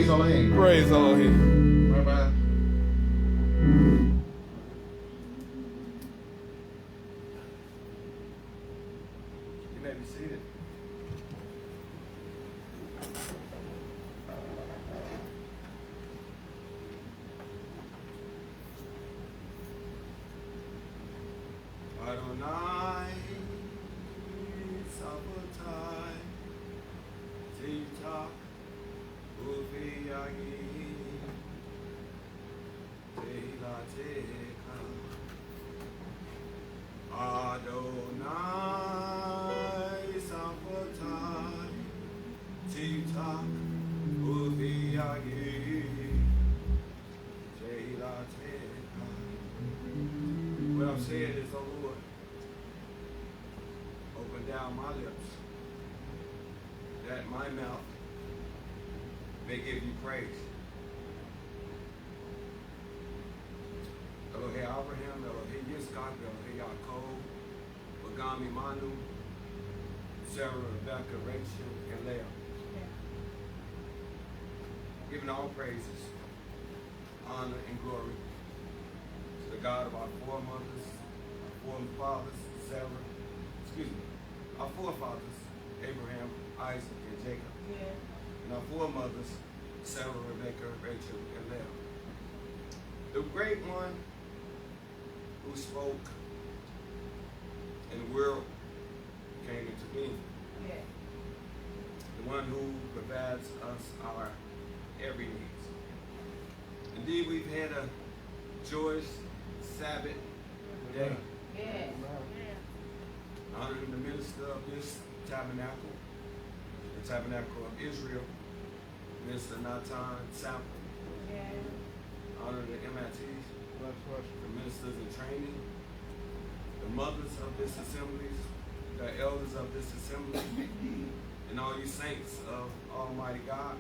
Praise Elohim. Praise Elohim. Bye-bye. You may be seated. Adonai, Sabbatai, Tita, Uviagi, Teila Teka, Adonai, Sabbatai, Tita, Uviagi, Teila Teka. What I'm saying is, oh Lord, open down my lips, that my mouth may give you praise. Elohe Abraham, Elohe Yitzchak, Elohe Yaakov, Bagami Manu, Sarah, Rebecca, Rachel, and Leah. Giving all praises, honor, and glory to the God of our foremothers, our forefathers, Sarah, our forefathers, Abraham, Isaac, and Jacob. Yeah. And our foremothers, Sarah, Rebecca, Rachel, and Leah. The great one who spoke and the world came into being. Yeah. The one who provides us our every needs. Indeed, we've had a joyous Sabbath day. Yeah. Honoring the minister of this tabernacle, the tabernacle of Israel, Minister Natan Sample. Yeah. Honoring the MITs, the ministers in training, the mothers of this assembly, the elders of this assembly, and all you saints of Almighty God.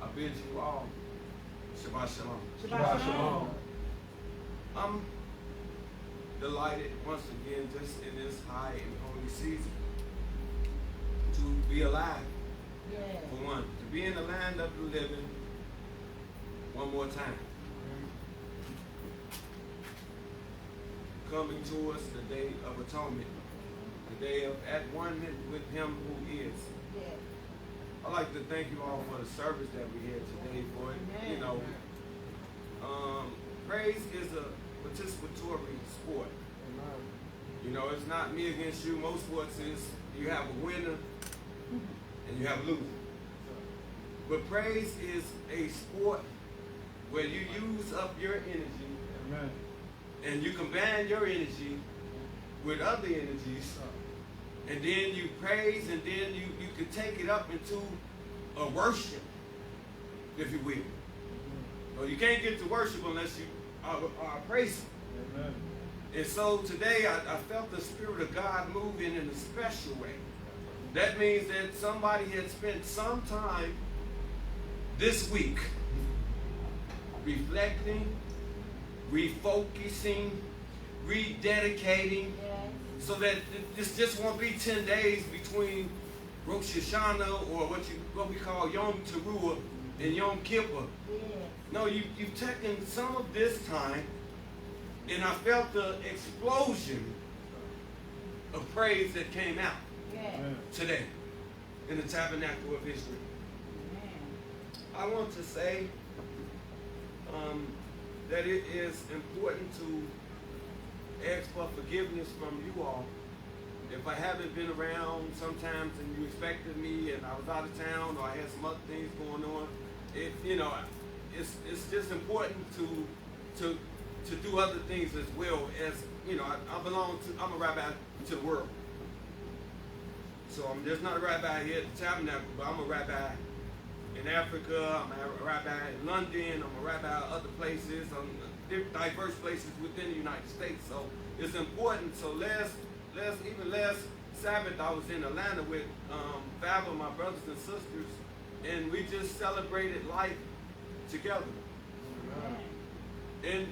I bid you all Shabbat Shalom. Shabbat Shalom. I'm delighted once again just in this high and holy season to be alive, Yeah. for one, to be in the land of the living one more time. Coming towards the day of atonement, the day of at one with him who is. Yeah. I'd like to thank you all for the service that we had today for it. Amen. You know, praise is a participatory sport. You know, it's not me against you. Most sports is you have a winner and you have a loser. But praise is a sport where you use up your energy. Amen. And you combine your energy with other energies, and then you praise, and then you can take it up into a worship, if you will. Well, you can't get to worship unless you are praising. Amen. And so today I felt the Spirit of God moving in a special way. That means that somebody had spent some time this week reflecting, refocusing, rededicating, Yeah. so that this just won't be 10 days between Rosh Hashanah or what we call Yom Teruah and Yom Kippur. Yeah. No, you've taken some of this time, and I felt the explosion of praise that came out Yeah. today in the tabernacle of Israel. Amen. I want to say that it is important to ask for forgiveness from you all. If I haven't been around sometimes and you expected me and I was out of town or I had some other things going on, it's just important to do other things as well. As you know, I'm a rabbi to the world. So I'm just not a rabbi here at the tabernacle, but I'm a rabbi in Africa, I'm a rabbi in London, I'm a rabbi other places, diverse places within the United States. So it's important. So last Sabbath I was in Atlanta with 5 of my brothers and sisters, and we just celebrated life together. And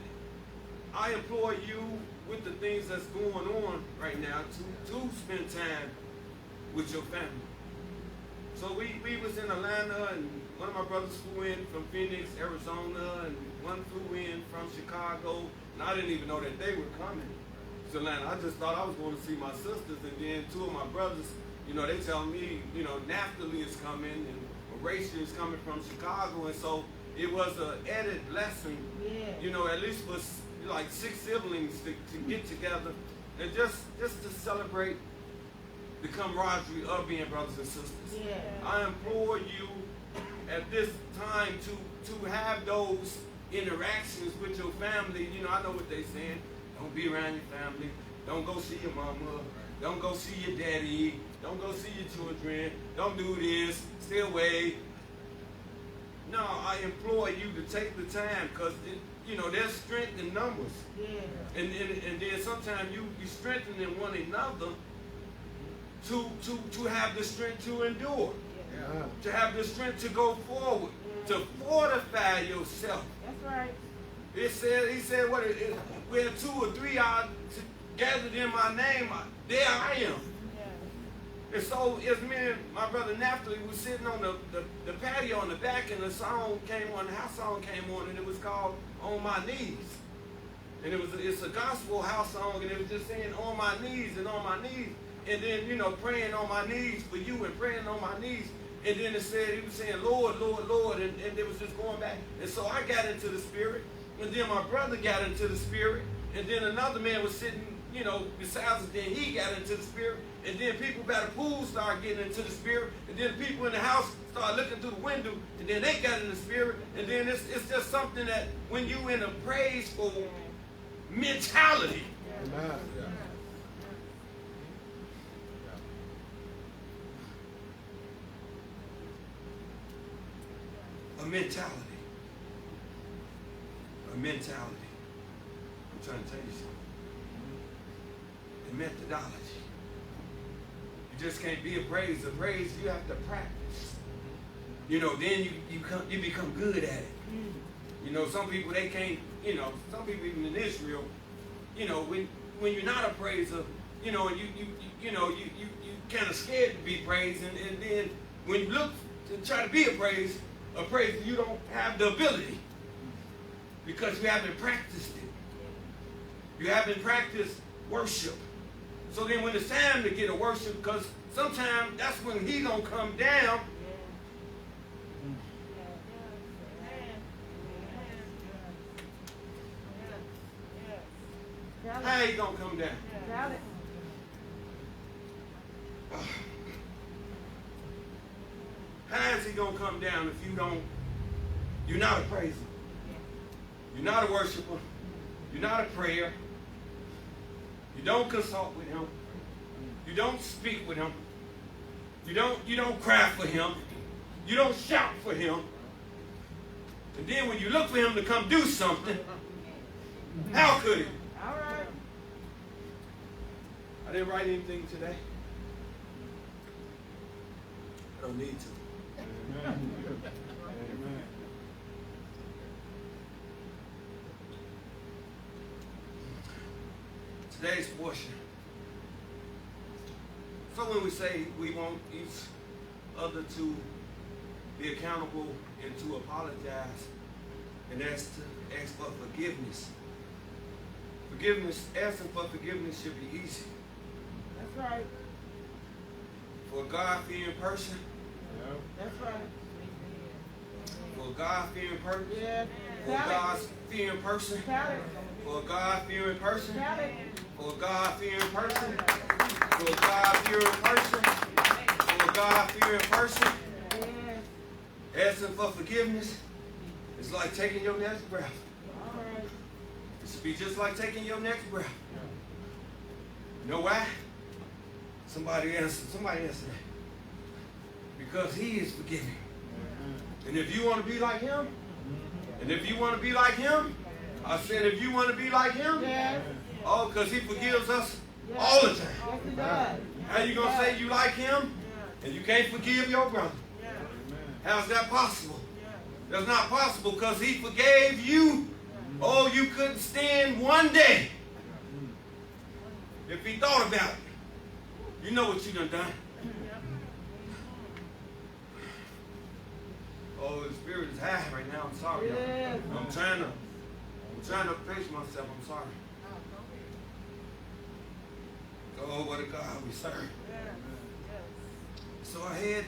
I implore you, with the things that's going on right now, to spend time with your family. So we was in Atlanta, and one of my brothers flew in from Phoenix, Arizona, and one flew in from Chicago, and I didn't even know that they were coming to Atlanta. I just thought I was going to see my sisters, and then two of my brothers, you know, they tell me, you know, Naphtali is coming, and Horatio is coming from Chicago, and so it was an added blessing, you know, at least for like 6 siblings to get together and just to celebrate the camaraderie of being brothers and sisters. I implore you at this time to have those interactions with your family. You know, I know what they're saying. Don't be around your family. Don't go see your mama. Don't go see your daddy. Don't go see your children. Don't do this. Stay away. No, I implore you to take the time, because you know there's strength in numbers. And then sometimes you strengthening one another to have the strength to endure. To have the strength to go forward. To fortify yourself. That's right. He said, where 2 or 3 are gathered in my name, there I am. And so, as me and my brother Naphtali was sitting on the patio in the back, and the song came on, the house song came on, and it was called On My Knees. And it's a gospel house song, and it was just saying, on my knees and on my knees. And then, you know, praying on my knees for you and praying on my knees. And then he was saying, Lord, Lord, Lord, and it was just going back. And so I got into the spirit, and then my brother got into the spirit, and then another man was sitting, you know, besides us, then he got into the spirit, and then people by the pool started getting into the spirit, and then people in the house started looking through the window, and then they got in the spirit, and then it's just something that when you in a praiseful mentality. Amen. A mentality. A mentality. I'm trying to tell you something. A methodology. You just can't be a praise. A praise, you have to practice. You know, then you become good at it. You know, some people, they can't, you know, some people even in Israel, you know, when you're not a praiser, you know, you kind of scared to be praised, and then when you look to try to be a praise, you don't have the ability because you haven't practiced it. You haven't practiced worship. So then when it's time to get a worship, because sometimes that's when he gonna come down. How he gonna come down? How is he gonna come down if you're not a praiser? You're not a worshiper. You're not a prayer. You don't consult with him. You don't speak with him. You don't cry for him. You don't shout for him. And then when you look for him to come do something, how could he? All right. I didn't write anything today. I don't need to. Amen. Amen. Today's portion. So when we say we want each other to be accountable and to apologize, and ask for forgiveness. Asking for forgiveness should be easy. That's right. For a God-fearing person, That's right. for a God-fearing person, Yeah. for a God-fearing person, Tell it. for a God-fearing person, Tell it. for a God-fearing person, for a God-fearing person, for a God-fearing person, Yes. asking for forgiveness is like taking your next breath. All right. It should be just like taking your next breath. You know why? Somebody answer that. Because he is forgiving. And if you want to be like him, I said if you want to be like him, Yes. oh, because he forgives us all the time. Yes, he does. How you going to say you like him and you can't forgive your brother? How's that possible? That's not possible because he forgave you. Oh, you couldn't stand one day if he thought about it. You know what you done. Oh, the spirit is high right now. I'm sorry. Yes. I'm trying to pace myself. I'm sorry. Oh, what a God we serve. So I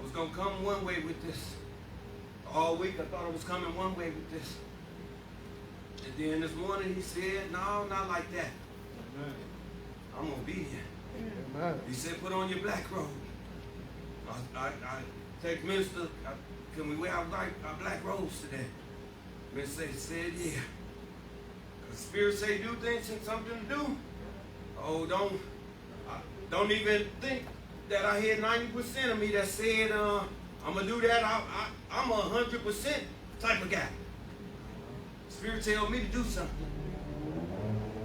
was going to come one way with this. All week I thought I was coming one way with this. And then this morning he said, no, not like that. Amen. I'm obedient. Amen. He said, put on your black robe. I take minister, can we wear our black robes today? Minister said, yeah. Because the Spirit say do things and something to do. Oh, don't even think that I had 90% of me that said, I'm going to do that. I'm a 100% type of guy. Spirit tell me to do something.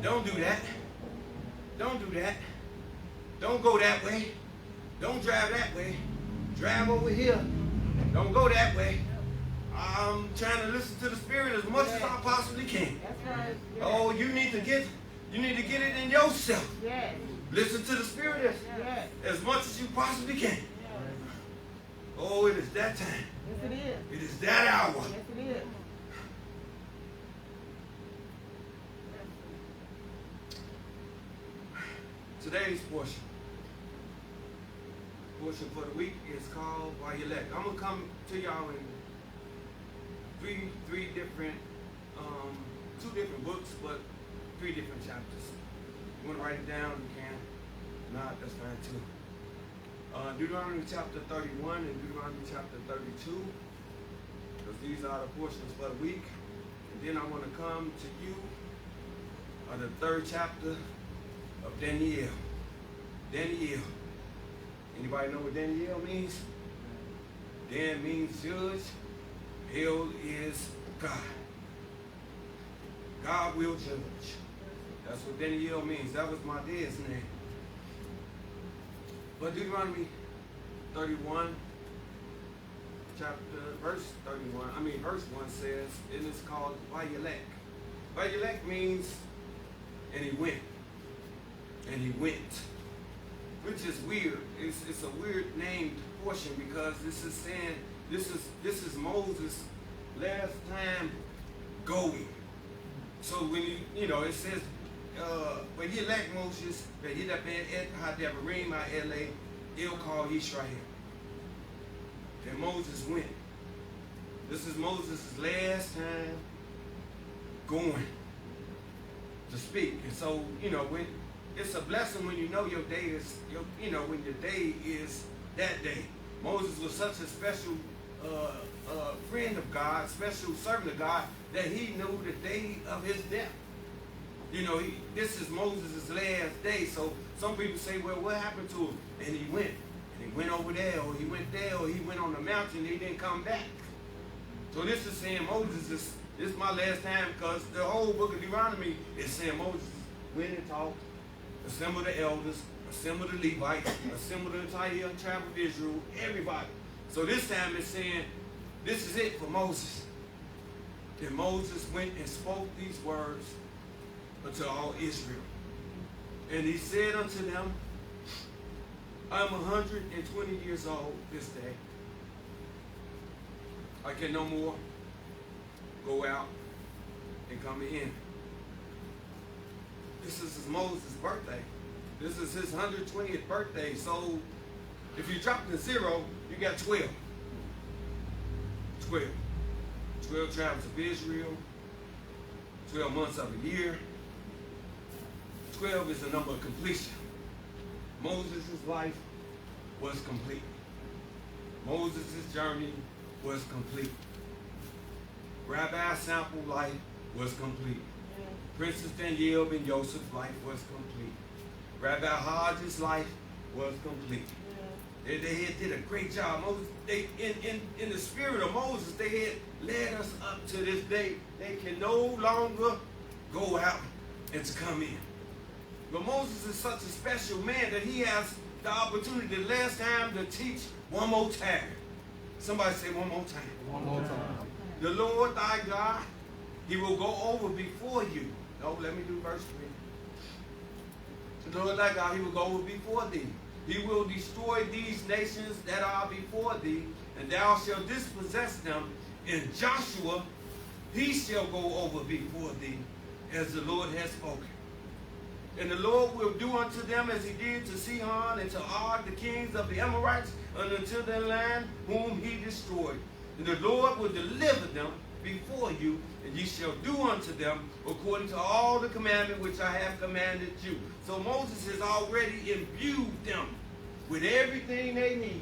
Don't do that. Don't do that. Don't go that way. Don't drive that way. Drive over here. Don't go that way. I'm trying to listen to the Spirit as much as I possibly can. That's right. Yes. Oh, you need to get it in yourself. Yes. Listen to the Spirit Yes. as much as you possibly can. Yes. Oh, it is that time. Yes, it is. It is that hour. Yes, it is. Today's portion for the week is called While You Elect. I'm gonna come to y'all in three different, two different books, but 3 different chapters. You wanna write it down? You can. If not, that's fine too. Deuteronomy chapter 31 and Deuteronomy chapter 32, because these are the portions for the week. And then I want to come to you on the 3rd chapter of Daniel. Daniel. Anybody know what Daniel means? Dan means judge. El is God. God will judge. That's what Daniel means. That was my dad's name. But Deuteronomy 31, verse 1 says, and it's called Vayelek. Vayelek means, and he went. And he went. Which is weird. It's a weird named portion because this is saying, this is Moses' last time going. So when it says, when he elect Moses, that he that been et hadevarim ha'ele, he'll call Israel. Then Moses went. This is Moses' last time going to speak. And so, when it's a blessing when you know your day is, when your day is that day. Moses was such a special friend of God, special servant of God, that he knew the day of his death. This is Moses' last day. So some people say, well, what happened to him? And he went. And he went over there, or he went there, or he went on the mountain, and he didn't come back. So this is saying Moses this is my last time, because the whole book of Deuteronomy is saying Moses went and talked, assembled the elders, assembled the Levites, assembled the entire tribe of Israel, everybody. So this time it's saying, this is it for Moses. Then Moses went and spoke these words unto all Israel. And he said unto them, I am 120 years old this day. I can no more go out and come in. This is Moses' birthday. This is his 120th birthday. So if you drop the 0, you got 12. 12. 12 tribes of Israel. 12 months of a year. 12 is the number of completion. Moses' life was complete. Moses' journey was complete. Rabbi Sample life was complete. Princess Danielle ben Joseph's life was complete. Rabbi Hodges' life was complete. They did a great job. Moses, in the spirit of Moses, they had led us up to this day. They can no longer go out and to come in. But Moses is such a special man that he has the opportunity the last time to teach one more time. Somebody say one more time. One more time. The Lord thy God, he will go over before you. No, let me do verse 3. The Lord thy God, he will go over before thee. He will destroy these nations that are before thee, and thou shalt dispossess them. And Joshua, he shall go over before thee, as the Lord has spoken. And the Lord will do unto them as he did to Sihon and to Og, the kings of the Amorites, and unto their land whom he destroyed. And the Lord will deliver them before you, and ye shall do unto them according to all the commandment which I have commanded you. So Moses has already imbued them with everything they need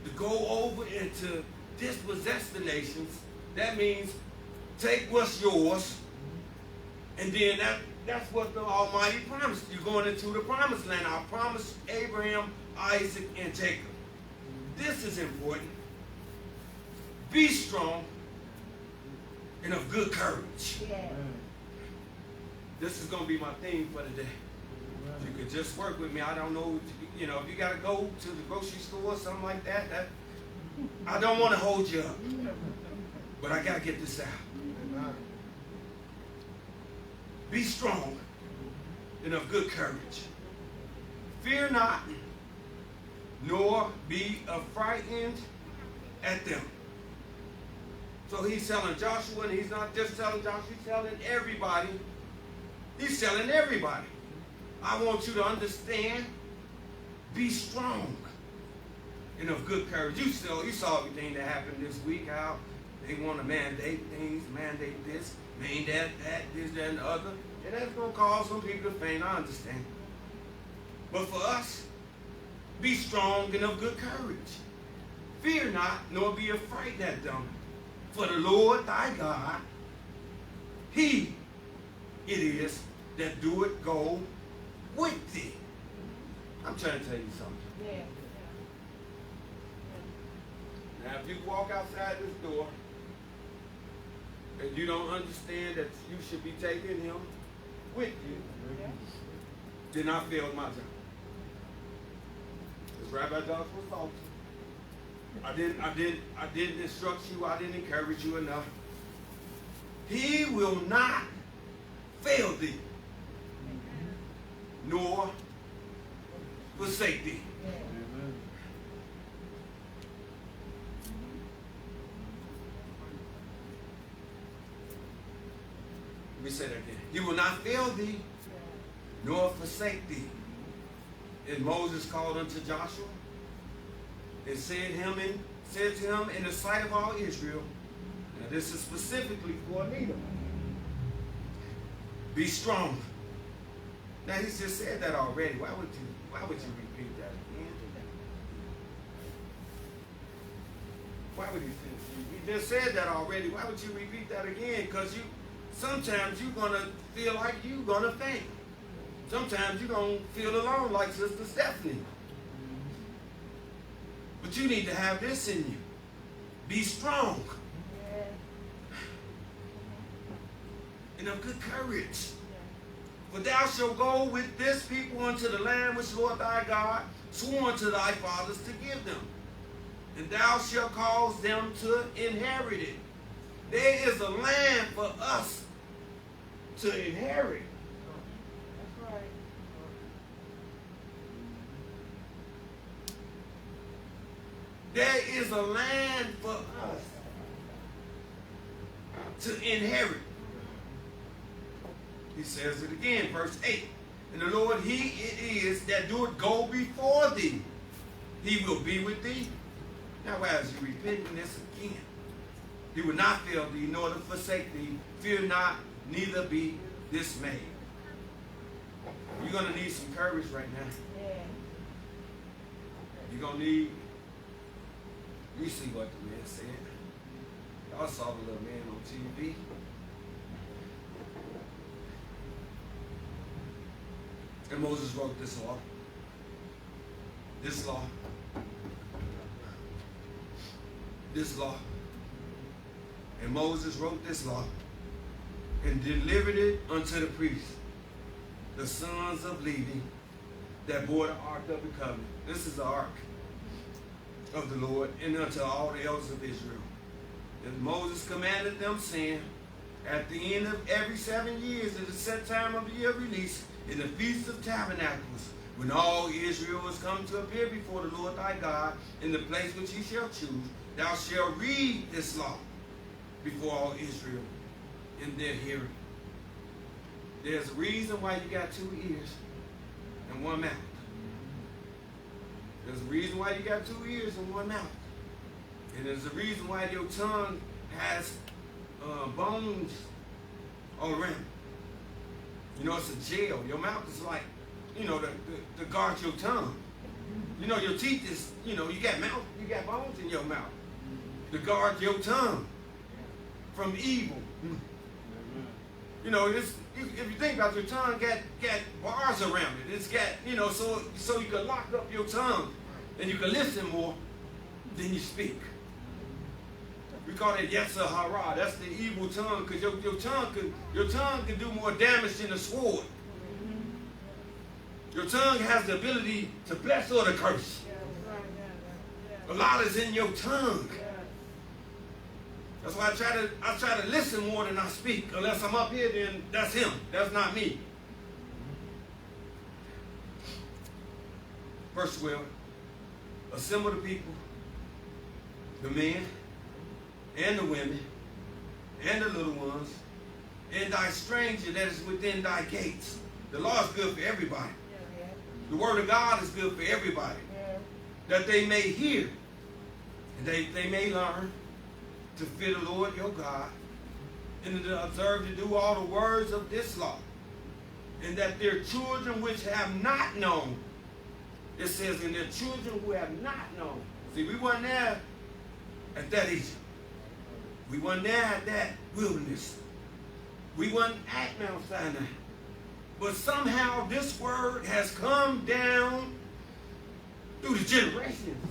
to go over and to dispossess the nations. That means take what's yours, and then that's what the Almighty promised. You're going into the promised land. I promised Abraham, Isaac, and Jacob. This is important. Be strong and of good courage. Yeah. This is going to be my theme for today. You could just work with me. I don't know, if you got to go to the grocery store or something like that, I don't want to hold you up. But I got to get this out. Amen. Be strong and of good courage. Fear not, nor be affrighted at them. So he's telling Joshua, and he's not just telling Joshua, he's telling everybody. He's telling everybody. I want you to understand, be strong and of good courage. You saw everything that happened this week, how they want to mandate things, mandate this, mandate that, this, that, and the other. And that's going to cause some people to faint, I understand. But for us, be strong and of good courage. Fear not, nor be afraid at them. For the Lord thy God, he it is that doeth go with thee. I'm trying to tell you something. Yeah. Now, if you walk outside this door and you don't understand that you should be taking him with you, then I failed my job. As Rabbi Joshua was talking, I didn't instruct you, I didn't encourage you enough. He will not fail thee, nor forsake thee. Amen. Let me say that again. He will not fail thee, nor forsake thee. And Moses called unto Joshua and said to him in the sight of all Israel, now this is specifically for Anita, be strong. Now he just said that already. Why would you repeat that again? Why would he just said that already? Why would you repeat that again? Because sometimes you're gonna feel like you're gonna faint. Sometimes you're gonna feel alone like Sister Stephanie. But you need to have this in you. Be strong and of good courage. For thou shalt go with this people unto the land which the Lord thy God swore unto thy fathers to give them. And thou shalt cause them to inherit it. There is a land for us to inherit. That's right. There is a land for us to inherit. He says it again, verse 8. And the Lord, he it is that doeth go before thee. He will be with thee. Now, as you repeating this again, he will not fail thee, nor to forsake thee. Fear not, neither be dismayed. You're going to need some courage right now. Yeah. You're going to need, you see what the man said. Y'all saw the little man on TV. And Moses wrote this law. This law. This law. And Moses wrote this law and delivered it unto the priests, the sons of Levi, that bore the ark of the covenant. This is the ark of the Lord, and unto all the elders of Israel. And Moses commanded them, saying, at the end of every 7 years, at the set time of the year release, in the Feast of Tabernacles, When all Israel is come to appear before the Lord thy God in the place which he shall choose, thou shalt read this law before all Israel in their hearing. There's a reason why you got 2 ears and 1 mouth. There's a reason why you got 2 ears and 1 mouth. And there's a reason why your tongue has bones all around it. You know, it's a jail. Your mouth is like, you know, to guard your tongue. You know, your teeth is, you know, you got bones in your mouth to guard your tongue from evil. You know, if you think about your tongue, got bars around it. It's got, you know, so you can lock up your tongue and you can listen more than you speak. We call that Yetzer Hara. That's the evil tongue, because your tongue can do more damage than a sword. Your tongue has the ability to bless or to curse. A lot is in your tongue. That's why I try to listen more than I speak. Unless I'm up here, then that's him. That's not me. Verse 12. Assemble the people, the men, and the women, and the little ones, and thy stranger that is within thy gates. The law is good for everybody. The word of God is good for everybody. That they may hear, and they may learn to fear the Lord your God, and to observe to do all the words of this law, and that their children which have not known, it says, and their children who have not known. See, we weren't there at that Egypt. We weren't there at that wilderness. We weren't at Mount Sinai. But somehow this word has come down through the generations.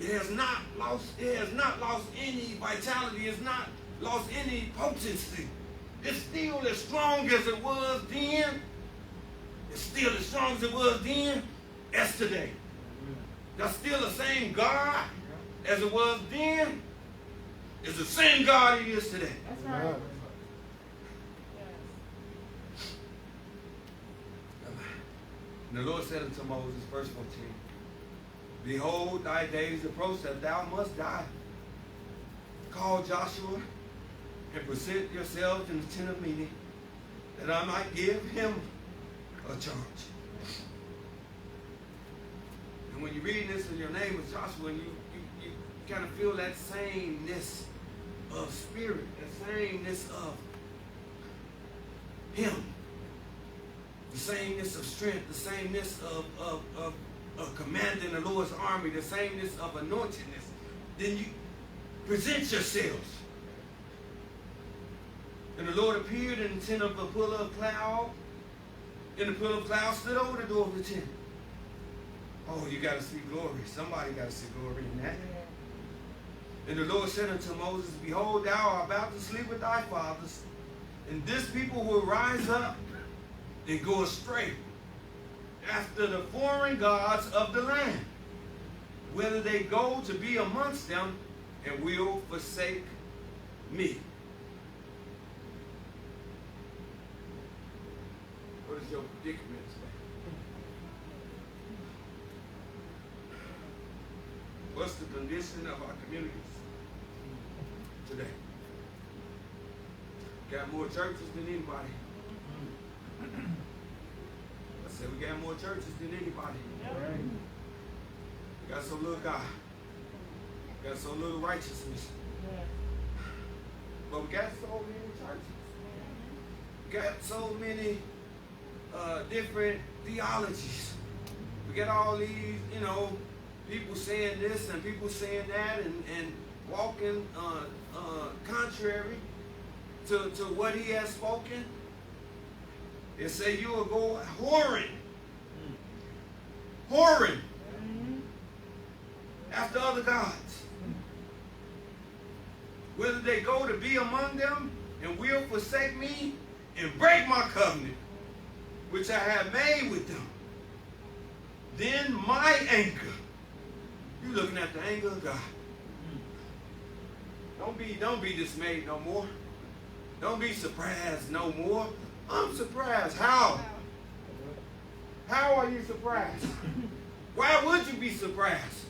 It has not lost any vitality. It's not lost any potency. It's still as strong as it was then. It's still as strong as it was then as today. That's still the same God as it was then. It's the same God he is today. That's right. And the Lord said unto Moses, verse 14, behold, thy days approach that thou must die. Call Joshua and present yourselves in the tent of meeting, that I might give him a charge. And when you read this and your name is Joshua, and you kind of feel that sameness of spirit, that sameness of him, the sameness of strength, the sameness of commanding the Lord's army, the sameness of anointedness, then you present yourselves. And the Lord appeared in the tent of a pillar of cloud, and the pillar of cloud stood over the door of the tent. Oh, you got to see glory. Somebody got to see glory in that. And the Lord said unto Moses, behold, thou art about to sleep with thy fathers, and this people will rise up and go astray after the foreign gods of the land, whether they go to be amongst them and will forsake me. What is your predicament today? What's the condition of our communities today? Got more churches than anybody. I said we got more churches than anybody. Yep. We got so little God. We got so little righteousness. Yeah. But we got so many churches. We got so many different theologies. We got all these, people saying this and people saying that and walking contrary to what he has spoken. It say you will go whoring after other gods. Whether they go to be among them and will forsake me and break my covenant, which I have made with them, then my anger. You looking at the anger of God. Don't be dismayed no more. Don't be surprised no more. I'm surprised. How? How are you surprised? Why would you be surprised?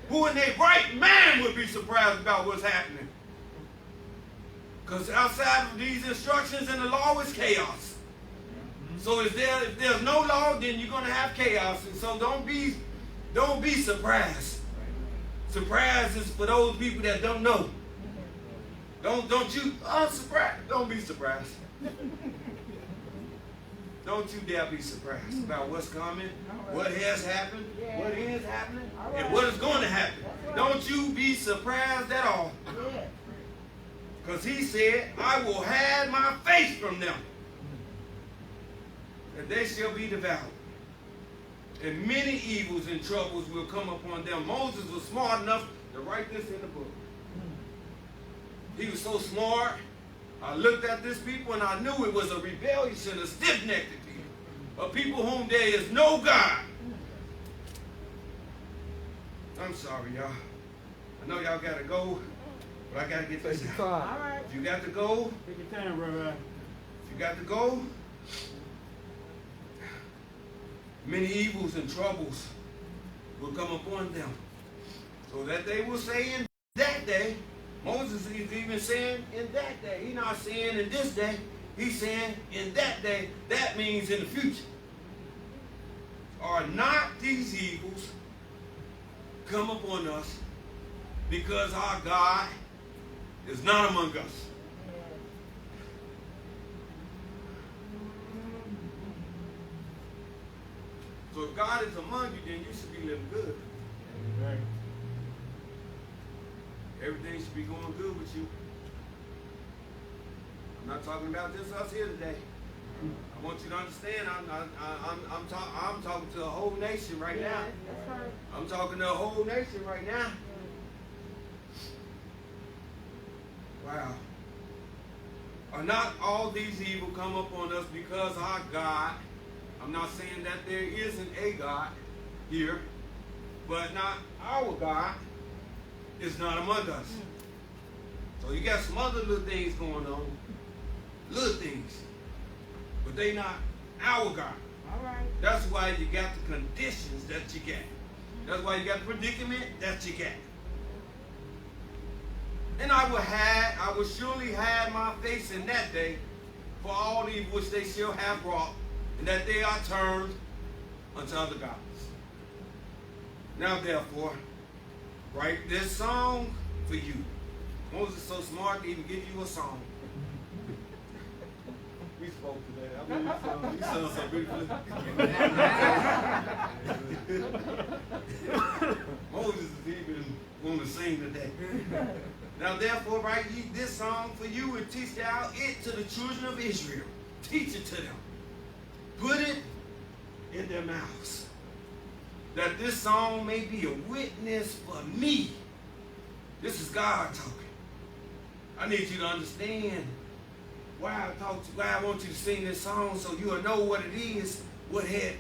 Who in their right mind would be surprised about what's happening? Because outside of these instructions in the law is chaos. So if there's no law, then you're going to have chaos. And so don't be surprised. Surprise is for those people that don't know. Don't you surprised. Don't be surprised. Don't you dare be surprised about what's coming, what has happened, what is happening, and what is going to happen. Don't you be surprised at all. Because he said, I will hide my face from them, and they shall be devoured. And many evils and troubles will come upon them. Moses was smart enough to write this in the book. He was so smart. I looked at this people and I knew it was a rebellious and a stiff-necked people. A people whom there is no God. I'm sorry, y'all. I know y'all got to go, but I got to get this out. All right. If you got to go, Take your time, brother. if you got to go, many evils and troubles will come upon them. So that they will say in that day, Moses is even saying in that day. He's not saying in this day. He's saying in that day. That means in the future. Are not these evils come upon us because our God is not among us? So if God is among you, then you should be living good. Right. Everything should be going good with you. I'm not talking about just us here today. I want you to understand. I'm talking to a whole nation right now. That's right. I'm talking to a whole nation right now. Wow. Are not all these evil come upon us because our God? I'm not saying that there isn't a God here, but not our God is not among us. So you got some other little things going on, little things, but they not our God. All right. That's why you got the conditions that you get. That's why you got the predicament that you get. And I will surely hide my face in that day for all evil which they shall have wrought, and that they are turned unto other gods. Now therefore, write this song for you. Moses is so smart to even give you a song. We spoke today. I mean, you sound so beautiful. Moses is even going to sing today. Now therefore write ye this song for you and teach thou it to the children of Israel. Teach it to them. Put it in their mouths, that this song may be a witness for me. This is God talking. I need you to understand why I want you to sing this song, so you'll know what it is, what had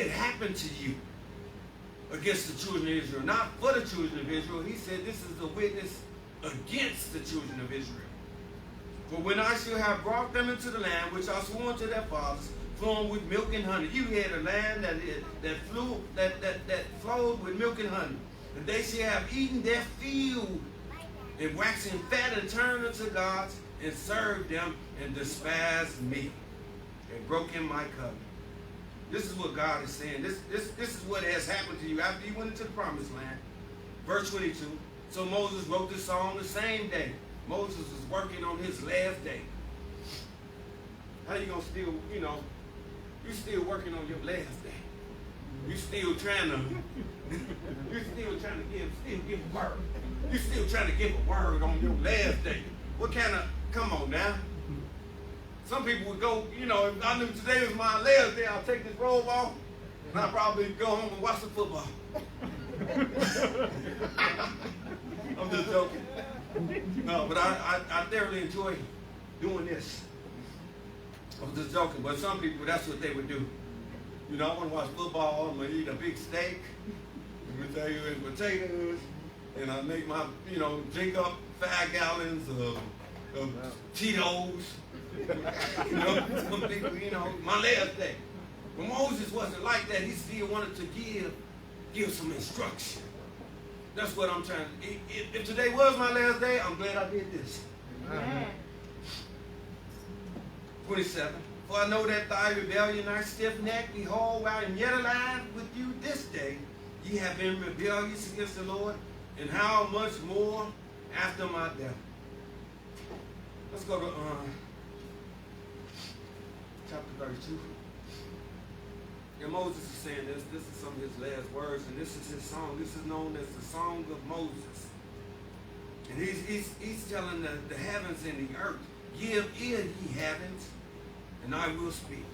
happened to you against the children of Israel. Not for the children of Israel. He said this is a witness against the children of Israel. For when I shall have brought them into the land which I swore unto their fathers, flowing with milk and honey. You had a land that flowed with milk and honey. And they shall have eaten their fill, and waxing fat, and turned unto gods, and served them, and despised me, and broken my covenant. This is what God is saying. This is what has happened to you after you went into the promised land. Verse 22. So Moses wrote this song the same day. Moses was working on his last day. How you gonna still, you still working on your last day. You still trying to give a word. You still trying to give a word on your last day. What kind of, come on now. Some people would go, if I knew today was my last day, I'll take this robe off, and I'll probably go home and watch the football. I'm just joking. No, but I thoroughly enjoy doing this. I'm just joking, but some people, that's what they would do. I want to watch football, I'm going to eat a big steak, with potatoes, and I make my, drink up 5 gallons of Cheetos. Some people, my last day. But Moses wasn't like that. He still wanted to give some instruction. That's what I'm trying to. If today was my last day, I'm glad I did this. Amen. 27. For I know that thy rebellion are stiff-necked. Behold, while I am yet alive with you this day, ye have been rebellious against the Lord, and how much more after my death. Let's go to chapter 32. And Moses is saying this. This is some of his last words, and this is his song. This is known as the Song of Moses. And he's telling the heavens and the earth, give ear, ye heavens, and I will speak.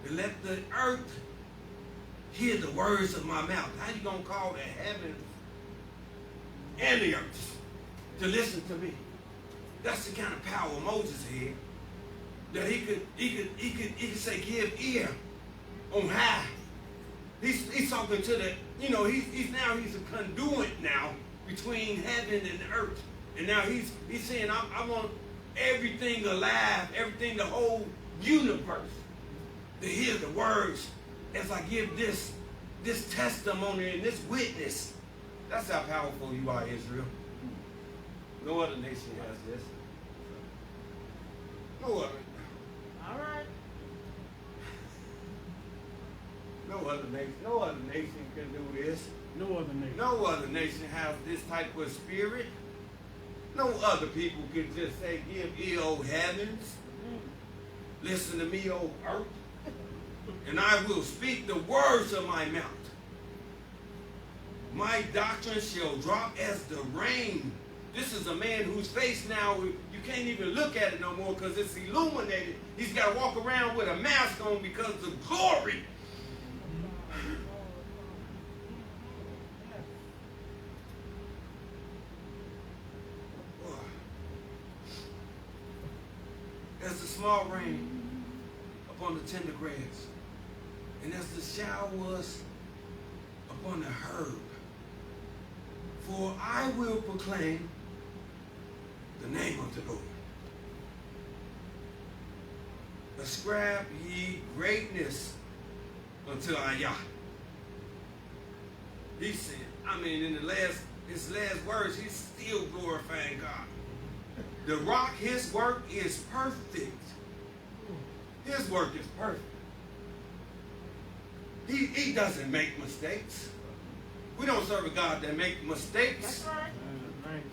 And let the earth hear the words of my mouth. How you gonna call the heavens and the earth to listen to me? That's the kind of power Moses had. That he could say, give ear on high. He's talking to the, he's a conduit now between heaven and earth. And now he's saying, I want everything alive, everything, the whole universe, to hear the words as I give this testimony and this witness. That's how powerful you are, Israel. No other nation has this. No other. All right. No other nation can do this. No other nation. No other nation has this type of spirit. No other people can just say, give ear, O heavens. Listen to me, O earth. And I will speak the words of my mouth. My doctrine shall drop as the rain. This is a man whose face now, you can't even look at it no more because it's illuminated. He's got to walk around with a mask on because of the glory. As the small rain upon the tender grass, and as the showers upon the herb. For I will proclaim the name of the Lord. Ascribe ye greatness unto Ayah. He said, in his last words, he's still glorifying God. The rock, his work is perfect. His work is perfect. He doesn't make mistakes. We don't serve a God that makes mistakes. That's right.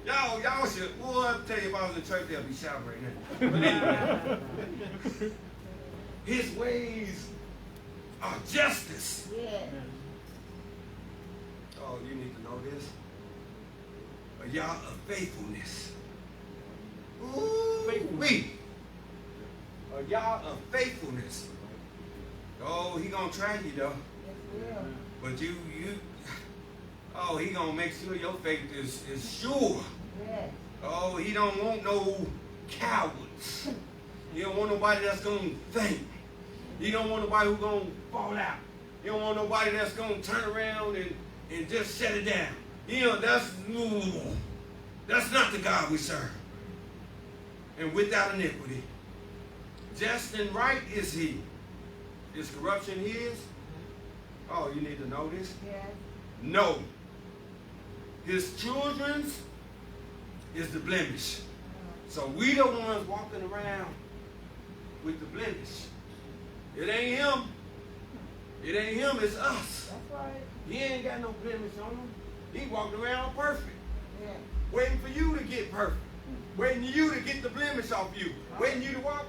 Y'all should, I'll tell you, if I was in church, they'll be shouting right now. But anyway, his ways are justice. Yeah. Oh, you need to know this. Y'all of faithfulness. Ooh, y'all of faithfulness. Oh, he gonna try you though. Yes, But he gonna make sure your faith is sure. yes. Oh, he don't want no cowards. He don't want nobody that's gonna faint. He don't want nobody who's gonna fall out. He don't want nobody that's gonna turn around and just shut it down. That's not the God we serve. And without iniquity. Just and right is he. Is corruption his? Oh, you need to know this? Yes. No. His children's is the blemish. So we the ones walking around with the blemish. It ain't him. It ain't him, it's us. That's right. He ain't got no blemish on him. He walking around perfect. Yeah. Waiting for you to get perfect. Waiting for you to get the blemish off you. Waiting you to walk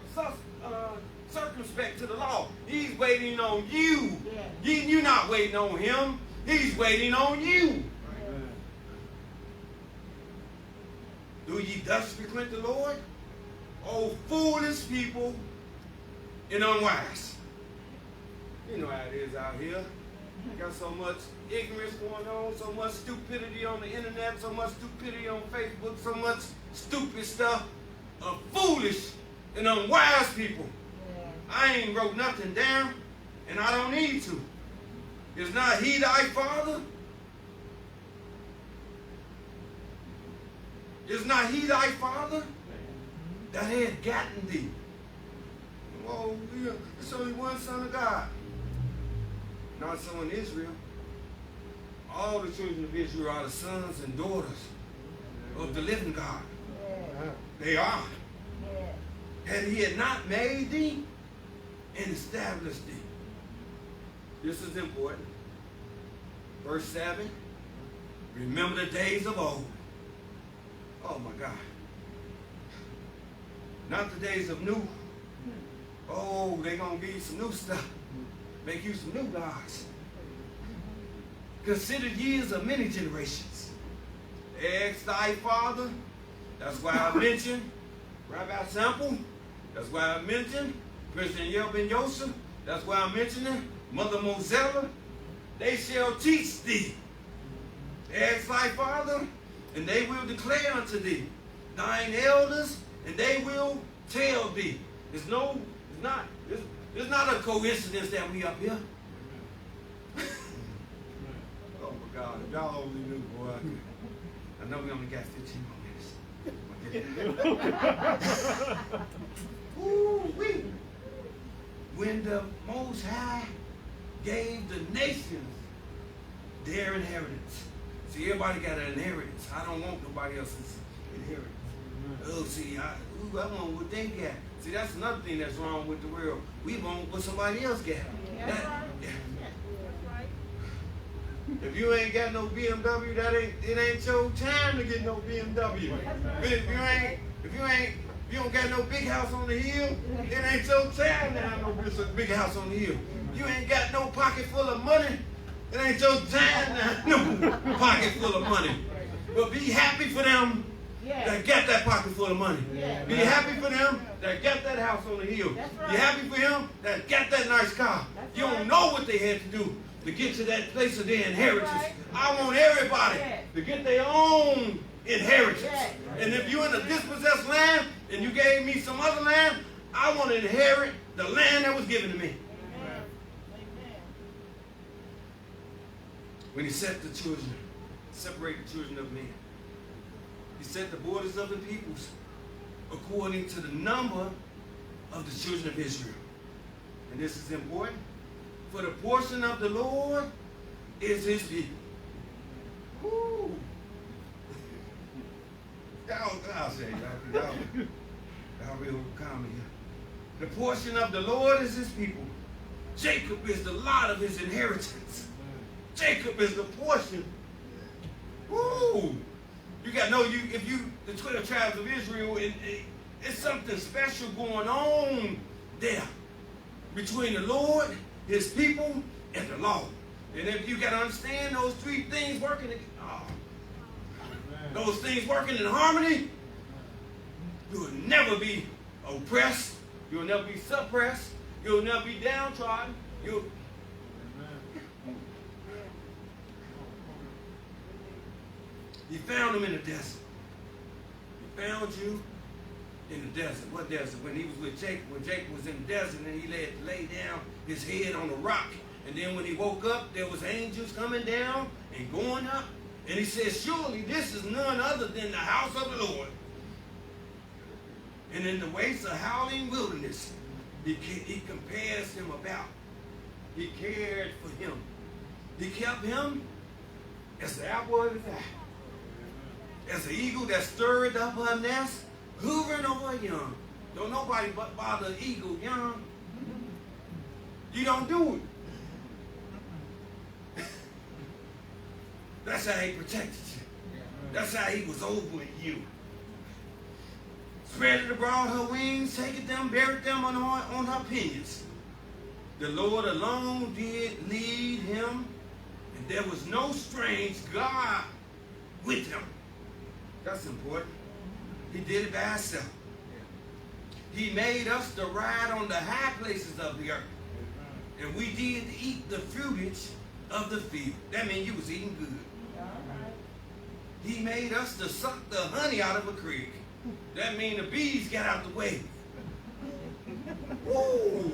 circumspect to the law. He's waiting on you. Yeah. You're not waiting on him. He's waiting on you. Do ye thus frequent the Lord? Oh, foolish people and unwise. You know how it is out here. Got so much ignorance going on, so much stupidity on the internet, so much stupidity on Facebook, so much stupid stuff of foolish and unwise people. Yeah. I ain't wrote nothing down, and I don't need to. Is not he thy father? Is not he thy father that had gotten thee? oh, it's only one Son of God. Not so in Israel. All the children of Israel are the sons and daughters of the living God. Amen. They are. Yeah. And he had not made thee and established thee. This is important. Verse 7. Remember the days of old. Oh my God. Not the days of new. Oh, they're going to give you some new stuff. Make you some new gods. Consider years of many generations. Ask thy father. That's why I mentioned Rabbi Sample. That's why I mentioned President Yel Ben Yosef. That's why I'm mentioning Mother Mosella. They shall teach thee. Ask thy father, and they will declare unto thee. Thine elders, and they will tell thee. It's not a coincidence that we up here. Oh my God, if y'all only knew, boy. I know we only got 15 more minutes. Ooh-wee. When the Most High gave the nations their inheritance. See, everybody got an inheritance. I don't want nobody else's inheritance. Oh, see, I want what they got. See, that's another thing that's wrong with the world. We want what somebody else got. That's That- right. yeah. That's right. If you ain't got no BMW, it ain't your time to get no BMW. If you don't got no big house on the hill, it ain't your time to have no big house on the hill. You ain't got no pocket full of money, it ain't your time to have no pocket full of money. But be happy for them Yeah. that got that pocket full of money. Yeah. Be happy for them that got that house on the hill. That's right. Be happy for him that got that nice car. That's You don't right. know what they had to do to get to that place of their inheritance. right. I want everybody Yeah. to get their own inheritance. Yeah. And if you're in a dispossessed land and you gave me some other land, I want to inherit the land that was given to me. Amen. Amen. When he set the children, separate the children of men. He set the borders of the peoples according to the number of the children of Israel. And this is important. For the portion of the Lord is his people. Woo. I'll say, y'all real calm here. The portion of the Lord is his people. Jacob is the lot of his inheritance. Jacob is the portion. Woo! You got to know, the 12 tribes of Israel, it's something special going on there between the Lord, his people, and the law. And if you got to understand those three things working, those things working in harmony, you will never be oppressed. You'll never be suppressed. You'll never be downtrodden. He found him in the desert. He found you in the desert. What desert? When he was with Jacob, when Jacob was in the desert, and he lay down his head on a rock. And then when he woke up, there was angels coming down and going up. And he said, surely this is none other than the house of the Lord. And in the wastes of howling wilderness, he compares him about. He cared for him. He kept him as the apple of his eye. As an eagle that stirred up her nest, hovering over her young. Don't nobody but bother an eagle young. You don't do it. That's how he protected you. That's how he was over you. Spread it abroad her wings, taken them, buried them on her pinions. The Lord alone did lead him, and there was no strange God with him. That's important. He did it by himself. He made us to ride on the high places of the earth. And we did eat the fruitage of the field. That means you was eating good. All right. He made us to suck the honey out of a creek. That means the bees got out the way. Woo!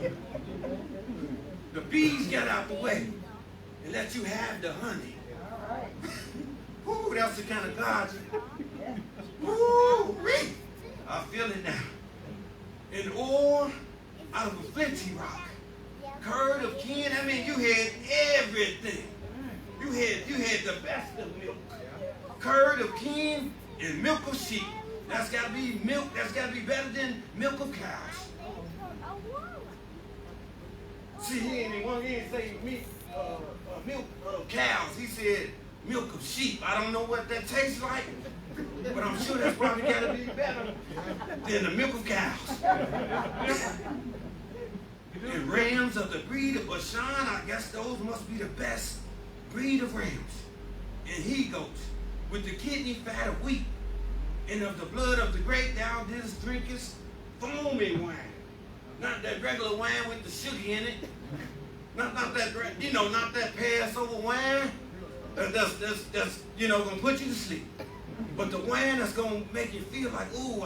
The bees got out the way and let you have the honey. All right. Woo, that's the kind of God you. Woo! I feel it now. In ore out of a flinty rock. Curd of kin, I mean, you had everything. You had the best of milk. Curd of kin and milk of sheep. That's got to be milk. That's got to be better than milk of cows. See, he didn't say milk of cows. He said milk of sheep. I don't know what that tastes like, but I'm sure that's probably got to be better than the milk of cows. And rams of the breed of Bashan, I guess those must be the best breed of rams. And he-goats with the kidney fat of wheat, and of the blood of the grape thou didst drinkest foaming wine. Not that regular wine with the sugar in it. Not that, not that Passover wine that's gonna put you to sleep. But the wine that's gonna make you feel like, ooh,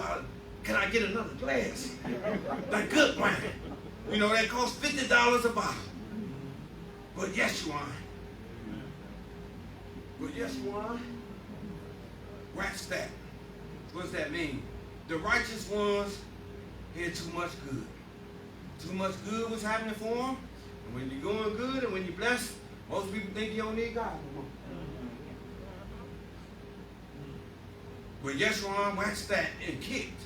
can I get another glass? Like good wine. That costs $50 a bottle. But Yeshua. Wax fat. What does that mean? The righteous ones had too much good. Too much good was happening for them. And when you're going good and when you're blessed, most people think you don't need God no more. But Yeshua waxed fat and kicked.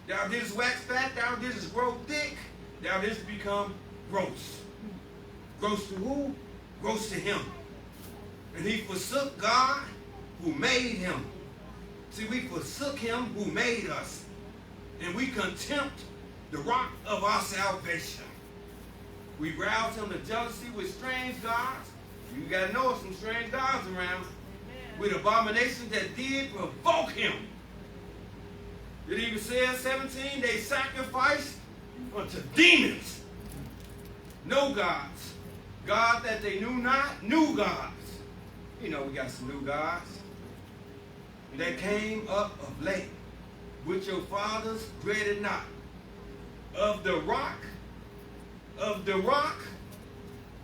Thou didst wax fat, thou didst grow thick, thou didst become gross. Gross to who? Gross to him. And he forsook God who made him. See, we forsook him who made us. And we contempt the rock of our salvation. We roused him to jealousy with strange gods. You got to know some strange gods around. With abominations that did provoke him. It even says, 17, they sacrificed unto demons. No gods. God that they knew not, new gods. We got some new gods. That came up of late, which your fathers dreaded not. Of the rock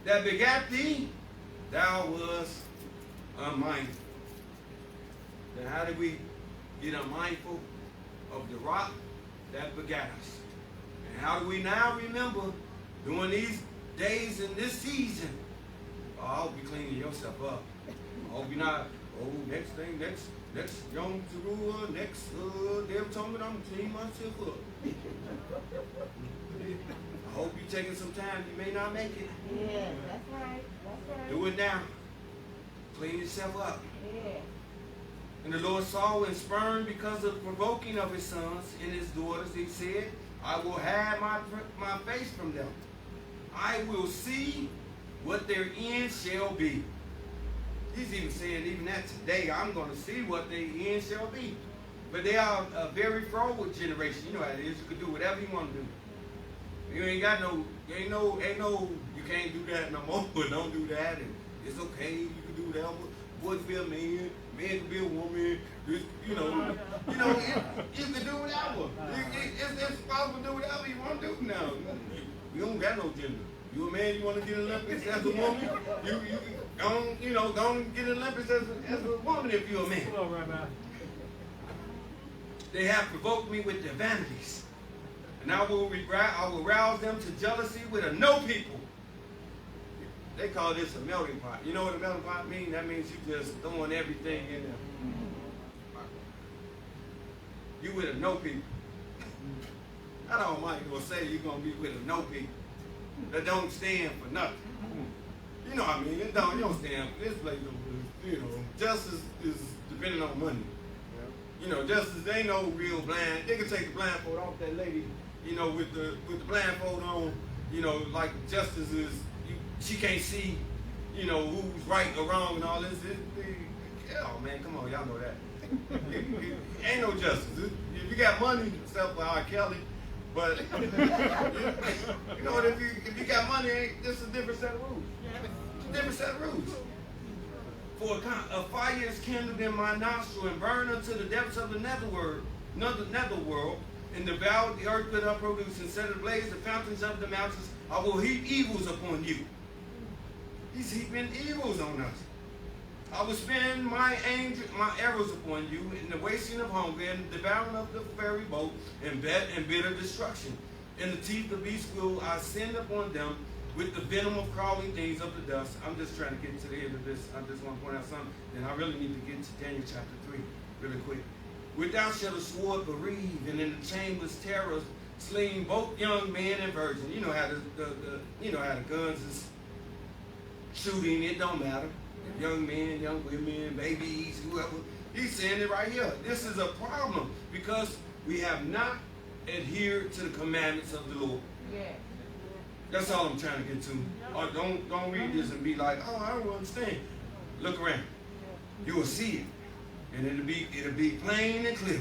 that begat thee, thou was unmindful. Then how did we get unmindful of the rock that begat us? And how do we now remember during these days in this season? I hope you're cleaning yourself up. I hope you're not, next Yom Teruah, next, they'll tell me I'm going to clean myself up. I hope you're taking some time. You may not make it. Yeah, that's right. Do it now. Clean yourself up. Yeah. And the Lord saw and spurned because of the provoking of his sons and his daughters. He said, I will hide my face from them. I will see what their end shall be. He's even saying, even that today, I'm going to see what their end shall be. But they are a very forward generation. You know how it is. You can do whatever you want to do. You ain't got no, you can't do that no more, but don't do that. And it's okay, you can do whatever. Boys be a man can be a woman. You can do whatever. It's possible to do whatever you want to do now. You don't got no gender. You a man, you want to get an Olympics as a woman, go and get an Olympics as a woman if you're a man. Hello, Rabbi. They have provoked me with their vanities. And I will rouse them to jealousy with a no people. They call this a melting pot. You know what a melting pot means? That means you just throwing everything in there. You with a no people. I don't mind gonna say you're gonna be with a no people that don't stand for nothing. You know what I mean? You don't stand for this place. Justice is depending on money. Justice ain't no real blind. They can take the blindfold off that lady, with the blindfold on, like justice is, she can't see, who's right or wrong and all this. Oh man, come on, y'all know that. Ain't no justice. If you got money, except for R. Kelly, but if you got money, this is a different set of rules. It's a different set of rules. For a fire is kindled in my nostril and burned unto the depths of the netherworld, and devoured the earth with her produce, and set ablaze the fountains of the mountains. I will heap evils upon you. He's heaping evils on us. I will spend my arrows upon you in the wasting of hunger and the devouring of the ferry boat and bitter destruction. and the teeth of beasts will I send upon them, with the venom of crawling things of the dust. I'm just trying to get to the end of this. I just want to point out something. Then I really need to get to Daniel chapter 3 really quick. Without shall the sword bereave, and in the chambers terrors sling both young men and virgins. You know how the guns is shooting. It don't matter. Young men, young women, babies, whoever. He's saying it right here. This is a problem because we have not adhered to the commandments of the Lord. Yeah. That's all I'm trying to get to. Or don't read this and be like, oh, I don't understand. Look around. You will see it. And it'll be plain and clear.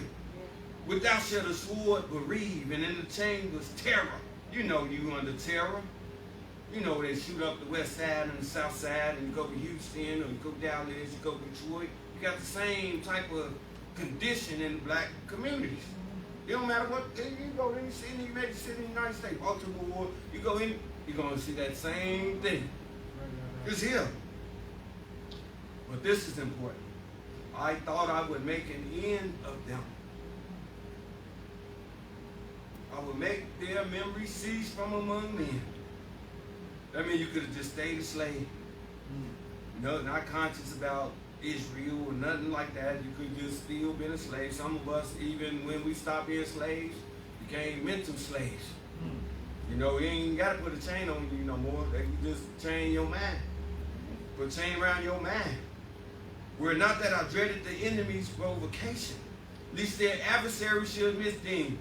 Without shall the sword bereave, and in the chambers terror. You know you under terror. You know they shoot up the west side and the south side, and you go to Houston, or you go Dallas, you go to Detroit. You got the same type of condition in black communities. It don't matter what, you go to any city, you make the city in the United States, Baltimore, you go in, you're going to see that same thing. It's here. But this is important. I thought I would make an end of them. I would make their memory cease from among men. That means you could have just stayed a slave. No, not conscious about Israel or nothing like that. You could just still been a slave. Some of us, even when we stopped being slaves, became mental slaves. You know, you ain't got to put a chain on you no more. They can just chain your mind. Put a chain around your mind. We're not that I dreaded the enemy's provocation, lest their adversary should misdeem.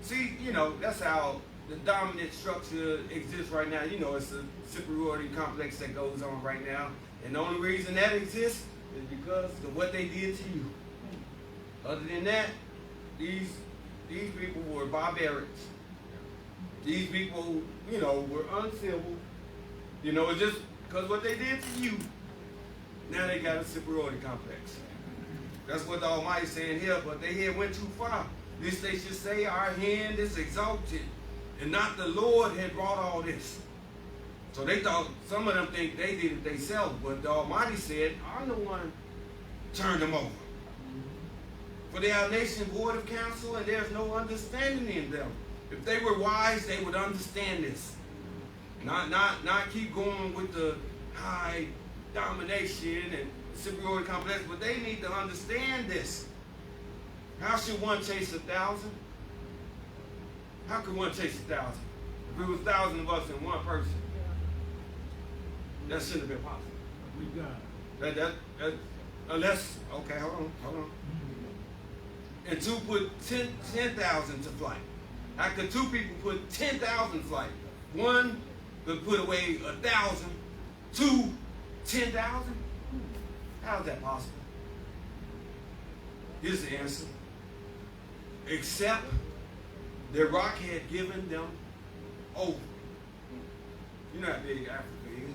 See, you know, that's how the dominant structure exists right now. You know, it's a superiority complex that goes on right now. And the only reason that exists is because of what they did to you. Other than that, these people were barbarians. These people, you know, were uncivil. You know, it's just because what they did to you, now they got a superiority complex. That's what the Almighty's saying here, but they here went too far. Lest they should say our hand is exalted, and not the Lord had brought all this. So they thought, some of them think they did it themselves, but the Almighty said, I'm the one turned them over. For they are a nation void of counsel, and there's no understanding in them. If they were wise, they would understand this. Not keep going with the high domination and superiority complex, but they need to understand this. How should one chase 1,000? How could one chase 1,000? If it was 1,000 of us and one person, that shouldn't have been possible. We got it. That unless, okay, hold on. And two put 10,000 to flight. How could two people put 10,000 flight? One could put away 1,000, two 10,000? How is that possible? Here's the answer. Except the rock had given them over. You know how big Africa is.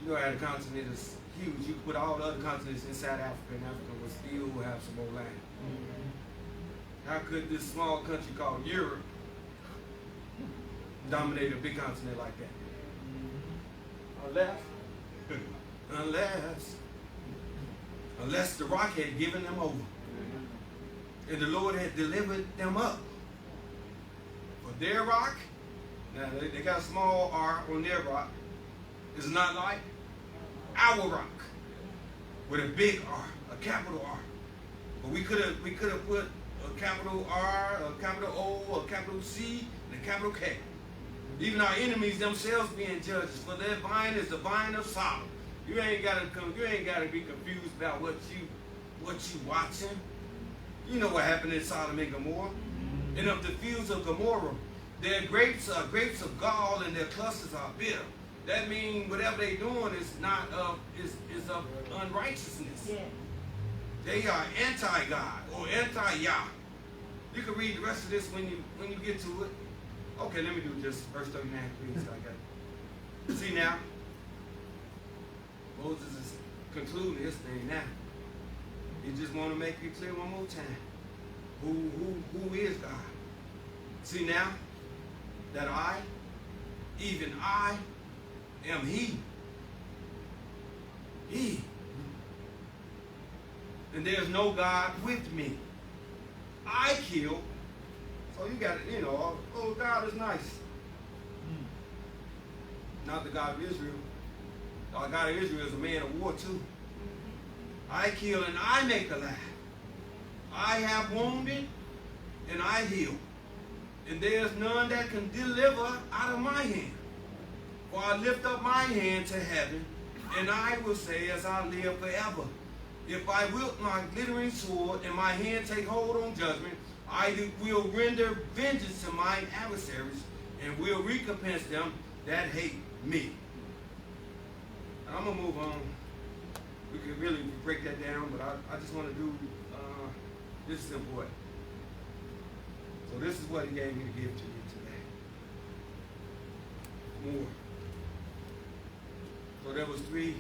You know how the continent is huge. You can put all the other continents inside Africa, and Africa will still have some more land. How could this small country called Europe dominate a big continent like that? Unless the rock had given them over. And the Lord had delivered them up. For their rock, now they got a small R on their rock, it's not like our rock with a big R, a capital R. But we could have put a capital R, a capital O, a capital C, and a capital K. Even our enemies themselves being judges, for their vine is the vine of Sodom. You ain't gotta be confused about what you watching. You know what happened in Sodom and Gomorrah. And of the fields of Gomorrah, their grapes are grapes of gall, and their clusters are bitter. That means whatever they're doing is not of unrighteousness. Yeah. They are anti-God or anti-Yah. You can read the rest of this when you get to it. Okay, let me do just verse 39, please. I got it. See now, Moses is concluding his thing now. He just want to make it clear one more time. Who is God? See now that even I am He. He. And there's no God with me. I kill, So you got to, you know, oh, God is nice. Not the God of Israel. The God of Israel is a man of war too. I kill and I make alive. I have wounded and I heal. And there's none that can deliver out of my hand. For I lift up my hand to heaven, and I will say as I live forever. If I wield my glittering sword and my hand take hold on judgment, I will render vengeance to mine adversaries and will recompense them that hate me. And I'm going to move on. We could really break that down, but I just want to do, this is important. So this is what he gave me to give to you today. More. So there was 3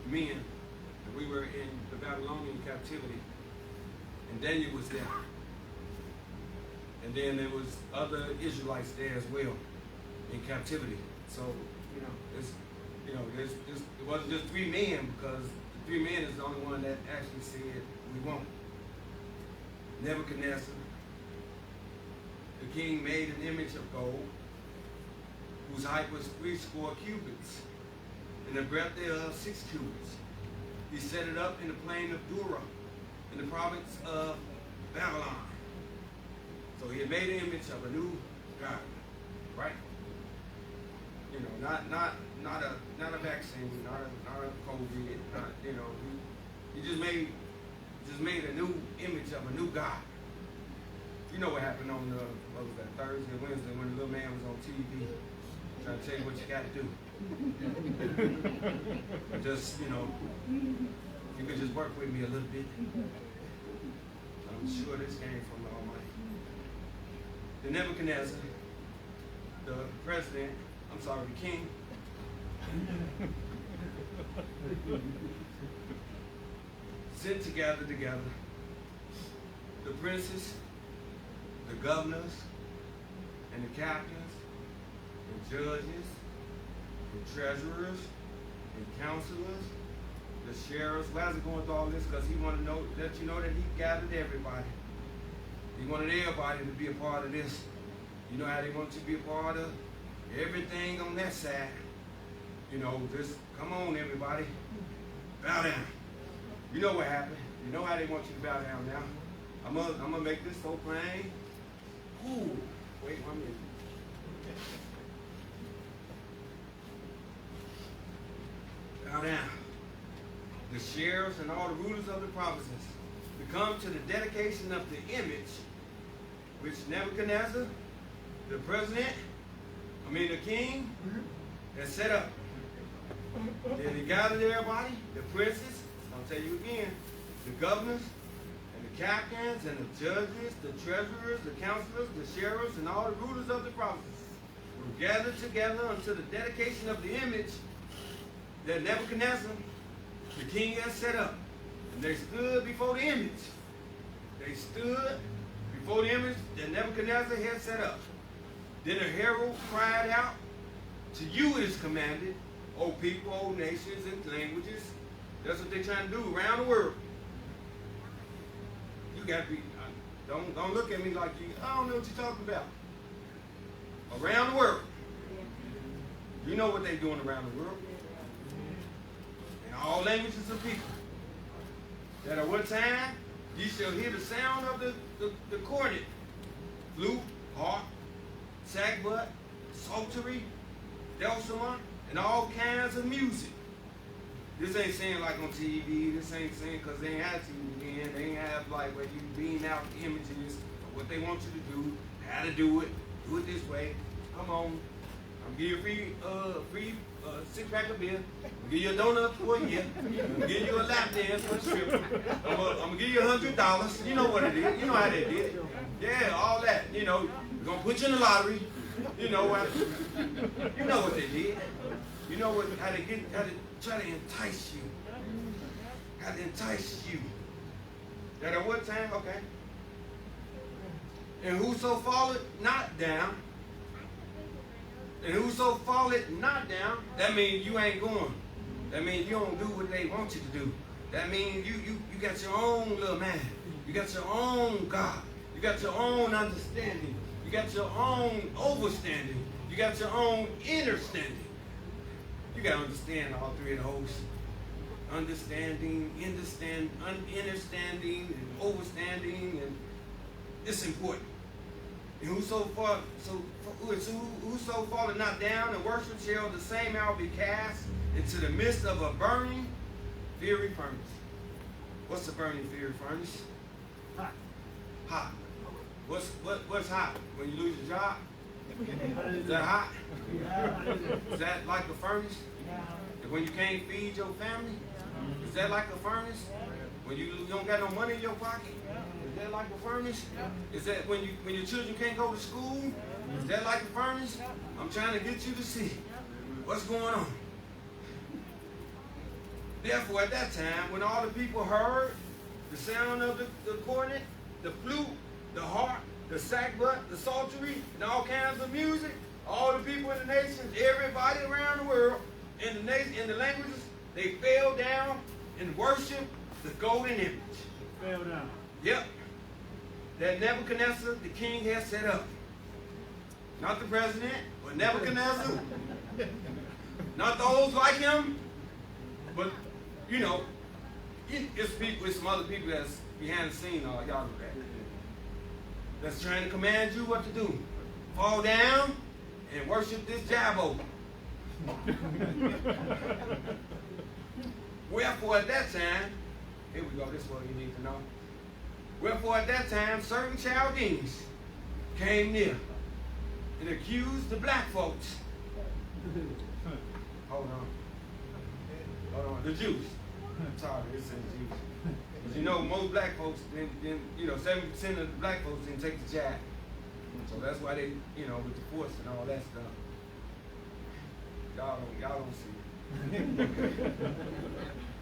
men, and we were in the Babylonian captivity, and Daniel was there. And then there was other Israelites there as well in captivity. So, it wasn't just 3 men, because the 3 men is the only one that actually said we won't. Nebuchadnezzar, the king, made an image of gold, whose height was 80 cubits, and the breadth thereof 6 cubits. He set it up in the plain of Dura, in the province of Babylon. So he had made an image of a new God, right? You know, not a vaccine, not a COVID, he just made a new image of a new God. You know what happened on what was that, Thursday, Wednesday, when the little man was on TV trying to tell you what you got to do. Just, you could just work with me a little bit. I'm sure this came from the Almighty. The Nebuchadnezzar, the president, the king, sent together the princes, the governors, and the captains, the judges, the treasurers, and counselors, the sheriffs. Why is he going through all this? Because he wanted to let you know that he gathered everybody. He wanted everybody to be a part of this. You know how they want you to be a part of everything on that side. Just come on, everybody. Bow down. You know what happened. You know how they want you to bow down now. I'm gonna make this so plain. Ooh, wait 1 minute. Bow down. The sheriffs and all the rulers of the provinces to come to the dedication of the image which Nebuchadnezzar, the the king, has set up. Then he gathered everybody, the princes, I'll tell you again, the governors, and the captains, and the judges, the treasurers, the counselors, the sheriffs, and all the rulers of the provinces were gathered together unto the dedication of the image that Nebuchadnezzar, the king, has set up. And they stood before the image. They stood before the image that Nebuchadnezzar had set up. Then a herald cried out, to you it is commanded, O people, O nations, and languages. That's what they're trying to do around the world. You got to be, don't look at me like I don't know what you're talking about. Around the world. You know what they're doing around the world. In all languages of people. That at one time, ye shall hear the sound of the cornet, flute, harp, sackbut, psaltery, dulcimer, and all kinds of music. This ain't saying like on TV. This ain't saying because they ain't have TV then. They ain't have like where you beam out images of what they want you to do, how to do it this way. Come on. I'm gonna give you a free 6-pack of beer. I'm gonna give you a donut for a year. I'm gonna give you a lap dance for a stripper. I'm gonna give you $100. You know what it is. You know how they did it. Yeah, all that. We're gonna put you in the lottery. You know what they did. You know how they try to entice you. How to entice you. That at what time? Okay. And whoso falleth not down. And whoso falleth not down, that means you ain't going. That means you don't do what they want you to do. That means you got your own little man. You got your own God. You got your own understanding. You got your own overstanding. You got your own understanding. You got to understand all three of those. Understanding, understanding, and overstanding, and it's important. And whoso falleth not down and worship shall the same hour be cast into the midst of a burning fiery furnace. What's a burning fiery furnace? Hot. Hot. What's hot? When you lose your job? Is that hot? Is that like a furnace? When you can't feed your family? Is that like a furnace? When you don't got no money in your pocket? Is that like a furnace? Is that when your children can't go to school? Is that like a furnace? I'm trying to get you to see what's going on. Therefore, at that time, when all the people heard the sound of the cornet, the flute, the harp, the sackbut, the psaltery, and all kinds of music, all the people in the nations, everybody around the world, in the languages, they fell down and worshiped the golden image. Fell down. Yep. That Nebuchadnezzar, the king, has set up. Not the president, but Nebuchadnezzar. Not those like him, but, you know, it's people, it's some other people that's behind the scene, y'all know that. That's trying to command you what to do. Fall down and worship this Jabbo. Wherefore at that time, here we go, this is what you need to know. Wherefore at that time, certain Chaldeans came near and accused the black folks. Hold on, the Jews. Sorry, it says Jews. Because you know, most black folks, then 70% of the black folks didn't take the jab. So that's why they, with the force and all that stuff. Y'all don't see it.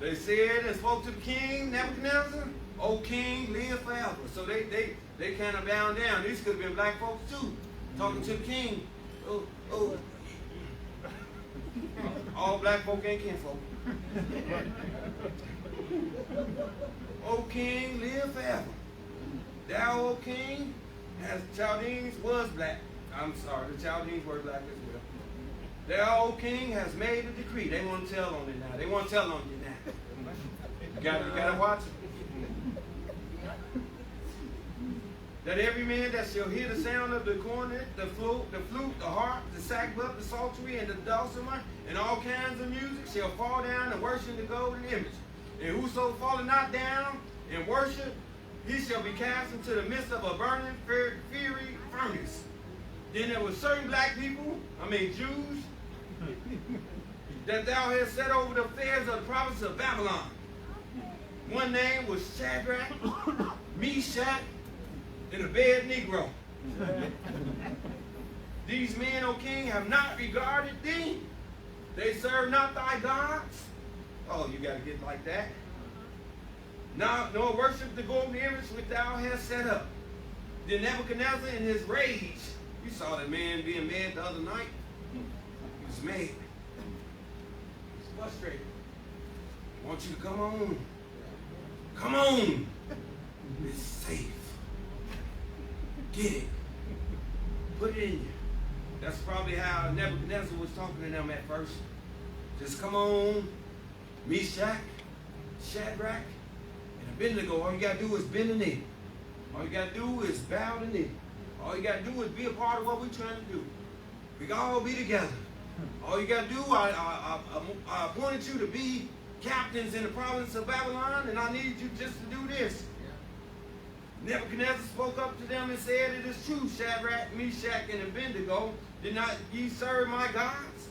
They said and spoke to the king, Nebuchadnezzar, "O king, live forever." So they kind of bowed down. These could have been black folks too, talking to the king. Oh. All black folk ain't kinfolk. "O king, live forever. Thou, O king," as Chaldeans was black. I'm sorry, the Chaldeans were black as well. "Thou, O king, has made a decree." They want to tell on it now. They want to tell on you now. You gotta watch it. "That every man that shall hear the sound of the cornet, the flute, the harp, the sackbut, the psaltery, and the dulcimer, and all kinds of music shall fall down and worship the golden image. And whoso falleth not down and worship, he shall be cast into the midst of a burning fiery furnace." Then there were certain black people, Jews, that thou hast set over the affairs of the province of Babylon. One name was Shadrach, Meshach, and Abednego. "These men, O king, have not regarded thee. They serve not thy gods." Oh, you got to get like that. "Nor worship the golden image which thou hast set up." Then Nebuchadnezzar, in his rage, you saw that man being mad the other night. He was mad. He was frustrated. "I want you to come on. Come on. It's safe. Get it. Put it in you." That's probably how Nebuchadnezzar was talking to them at first. Just come on, Meshach, Shadrach, and Abednego. All you got to do is bend the knee. All you got to do is bow the knee. All you got to do is be a part of what we're trying to do. We can all be together. All you got to do, I appointed you to be captains in the province of Babylon, and I need you just to do this. Nebuchadnezzar spoke up to them and said, "It is true, Shadrach, Meshach, and Abednego, did not ye serve my gods,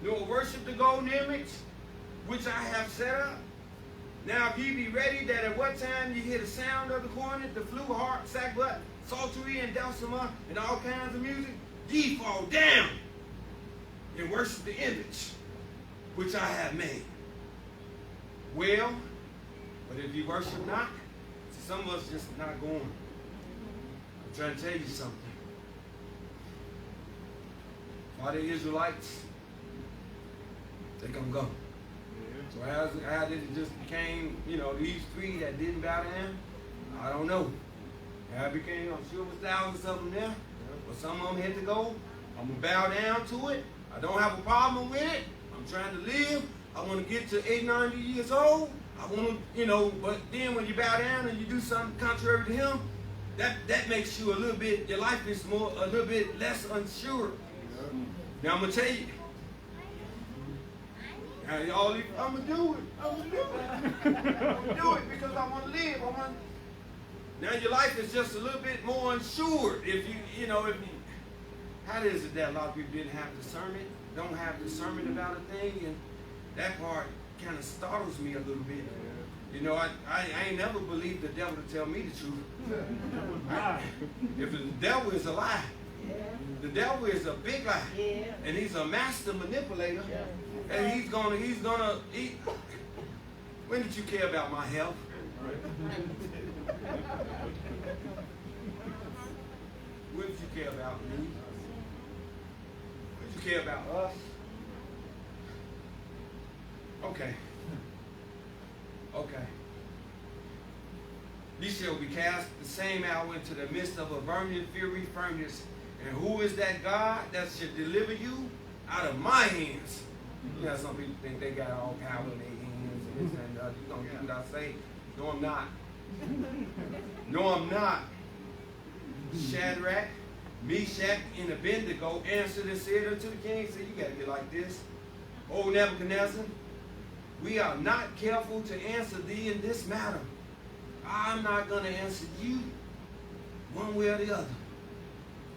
nor worship the golden image which I have set up? Now if ye be ready, that at what time ye hear the sound of the cornet, the flute, harp, sackbut, psaltery, and dulcimer, and all kinds of music, ye fall down and worship the image which I have made. Well, but if you worship not," some of us just not going. I'm trying to tell you something. All the Israelites, they gonna go. So how did it just became, these three that didn't bow down? I don't know. I became, I'm sure it was thousands of them there, but some of them had to go. I'm going to bow down to it. I don't have a problem with it. I'm trying to live. I want to get to 80, 90 years old. I want to, you know, but then when you bow down and you do something contrary to him, that makes you a little bit, your life is a little bit less unsure. Now I'm going to tell you. Now y'all, I'm going to do it. I'm going to do it. I'm going to do it because I want to live. Now your life is just a little bit more unsure. If you know, how is it that a lot of people didn't have discernment, don't have discernment about a thing, and that part kind of startles me a little bit. You know, I ain't never believed the devil to tell me the truth. If the devil is a lie, the devil is a big lie, and he's a master manipulator, and he's gonna. When did you care about my health? When did you care about me? When did you care about us? Okay. Ye shall be cast the same hour into the midst of a burning fiery furnace. And who is that God that should deliver you out of my hands? You know, some people think they got all power in their hands and this and that. You gonna do what I say? No, I'm not. No, I'm not. Shadrach, Meshach, and Abednego answered and said unto the king, said, you got to be like this. O Nebuchadnezzar, we are not careful to answer thee in this matter. I'm not going to answer you one way or the other.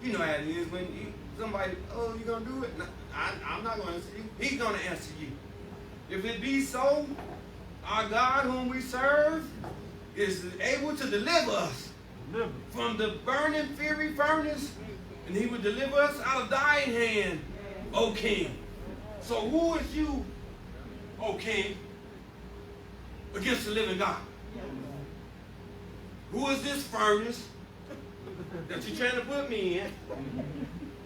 You know how it is when somebody, oh, you going to do it? No, I'm not going to answer you. He's going to answer you. If it be so, our God whom we serve is able to deliver us from the burning fiery furnace, and he will deliver us out of thine hand, O king. So who is you, O king, against the living God? Who is this furnace that you're trying to put me in?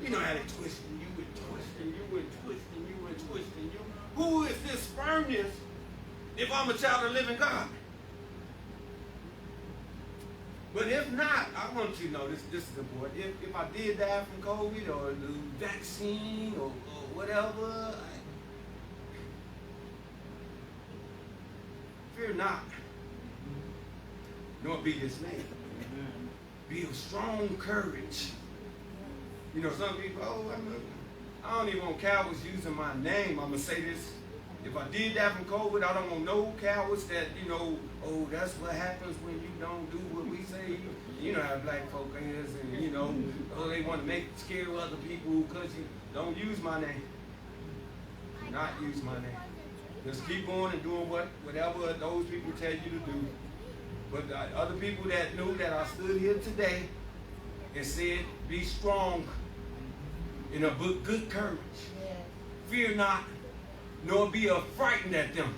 You know how they twisting you and twisting you and twisting you and twisting you. Who is this furnace if I'm a child of the living God? But if not, I want you to know this is important. If I did die from COVID or the vaccine or whatever, fear not, nor be dismayed. Be of strong courage. You know, some people, I don't even want cowards using my name. I'm going to say this. If I did that from COVID, I don't want no cowards that, you know, oh, that's what happens when you don't do what we say. You know how black folk is, and, you know, oh, they want to make scare other people because you don't use my name. Do not use my name. Just keep on and doing whatever those people tell you to do. But the other people that knew that I stood here today and said, be strong and of good courage. Fear not, nor be frightened at them.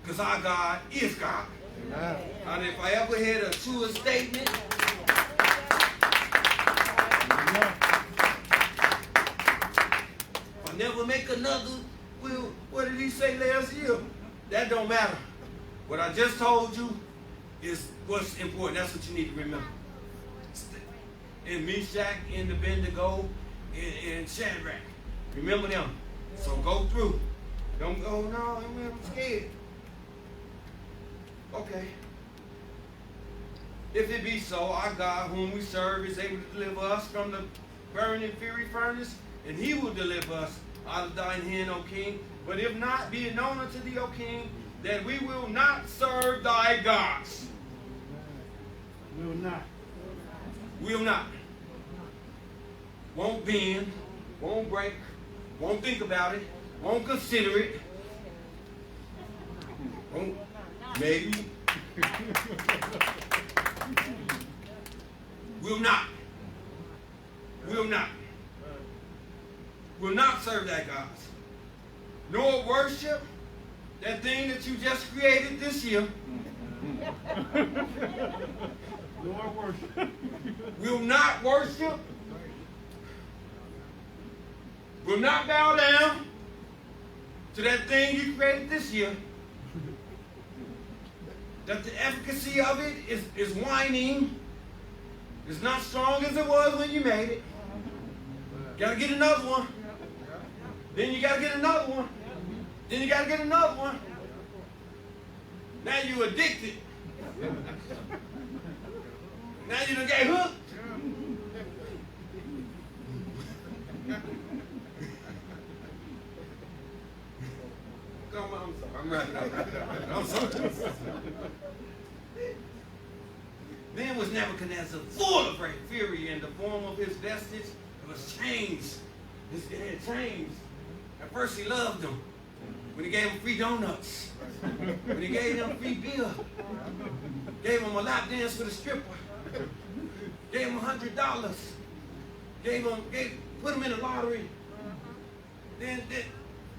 Because our God is God. Amen. And if I ever had a truer statement, if I never make another, well, what did he say last year? That don't matter. What I just told you is what's important. That's what you need to remember. And Meshach and Abednego and Shadrach. Remember them. So go through. Don't go, no, I'm scared. Okay. If it be so, our God whom we serve is able to deliver us from the burning fiery furnace, and he will deliver us out of thine hand, O king. But if not, be it known unto thee, O king, that we will not serve thy gods. Will not. Will not. Won't bend, won't break, won't think about it, won't consider it. Won't, maybe. Will not. Will not. Will not serve thy gods. Nor worship that thing that you just created this year. Nor worship. Will not worship. Will not bow down to that thing you created this year. That the efficacy of it is whining It's not strong as it was when you made it. Gotta get another one. Then you gotta get another one. Then you gotta get another one. Now you addicted. Now you done get hooked. Come on, I'm sorry. I'm wrapping up. I'm sorry. Then was Nebuchadnezzar full of great fury, and the form of his vestige was changed. It had changed. At first he loved them. When he gave them free donuts. When he gave them free beer. Gave them a lap dance with a stripper. Gave them $100. Put them in the lottery. Then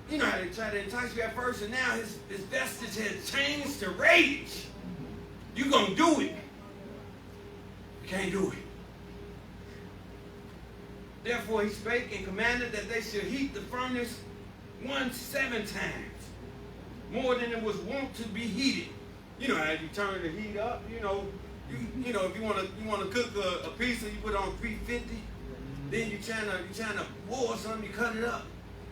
you know how they try to entice you at first, and now his vestige has changed to rage. You gonna do it. You can't do it. Therefore he spake and commanded that they should heat the furnace 7 times, more than it was wont to be heated. You know how you turn the heat up. You know if you want to cook a pizza, you put it on 350. Then you trying to boil something, you cut it up.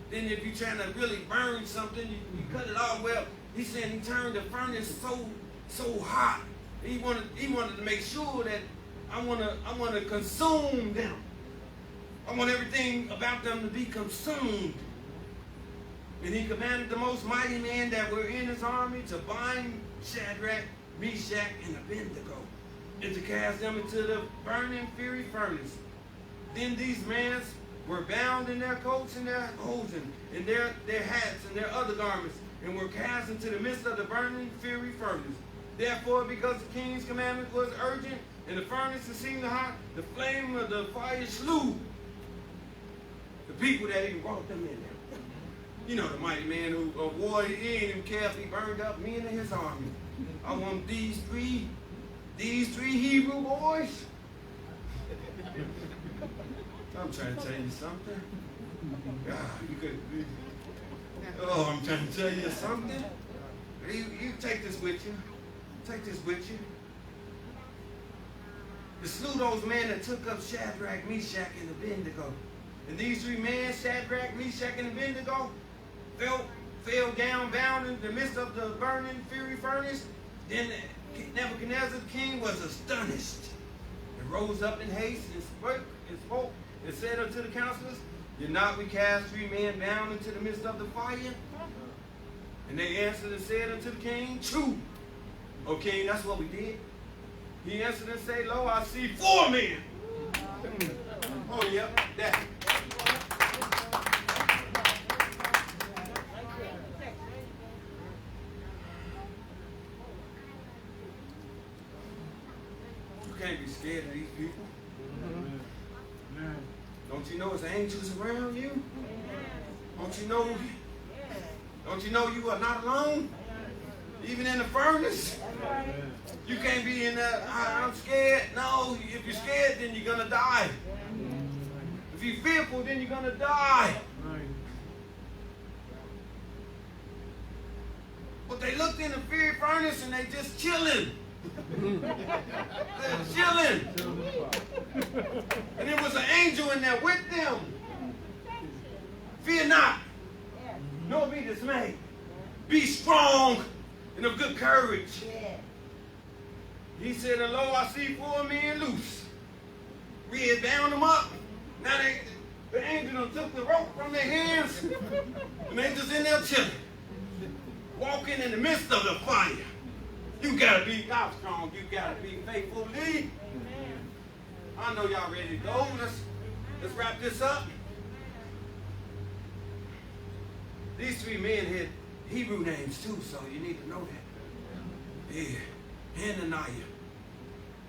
Then if you're trying to really burn something, you cut it off. Well, he's saying he turned the furnace so hot. He wanted to make sure that I want to consume them. I want everything about them to be consumed. And he commanded the most mighty men that were in his army to bind Shadrach, Meshach, and Abednego, and to cast them into the burning fiery furnace. Then these men were bound in their coats and their hosen, and their hats and their other garments, and were cast into the midst of the burning fiery furnace. Therefore, because the king's commandment was urgent, and the furnace seemed hot, the flame of the fire slew the people that even brought them in there. You know, the mighty man who war, he ain't even care if he burned up me and his army. I want these three Hebrew boys. I'm trying to tell you something. God, I'm trying to tell you something. You take this with you. Take this with you. To slew those men that took up Shadrach, Meshach, and Abednego. And these 3 men, Shadrach, Meshach, and Abednego, fell down bound in the midst of the burning fiery furnace. Then Nebuchadnezzar the king was astonished and rose up in haste and spoke and said unto the counselors, Did not we cast 3 men bound into the midst of the fire? And they answered and said unto the king, True, O king, that's what we did. He answered and said, Lo, I see 4 men. Oh, yep, that. You can't be scared of these people. Don't you know it's angels around you? Don't you know you are not alone? Even in the furnace? You can't be in there, I'm scared. No, if you're scared, then you're going to die. If you're fearful, then you're going to die. But they looked in the fiery furnace and they just chilling. They're chilling. And there was an angel in there with them. Fear not, nor be dismayed. Be strong and of good courage. He said, and lo, I see 4 men loose. We had bound them up. Now the angel took the rope from their hands. And they just in there chilling. Walking in the midst of the fire. You gotta be strong. You gotta be faithful. Lee. I know y'all ready to go. Let's wrap this up. These 3 men had Hebrew names too, so you need to know that. Yeah. Hananiah.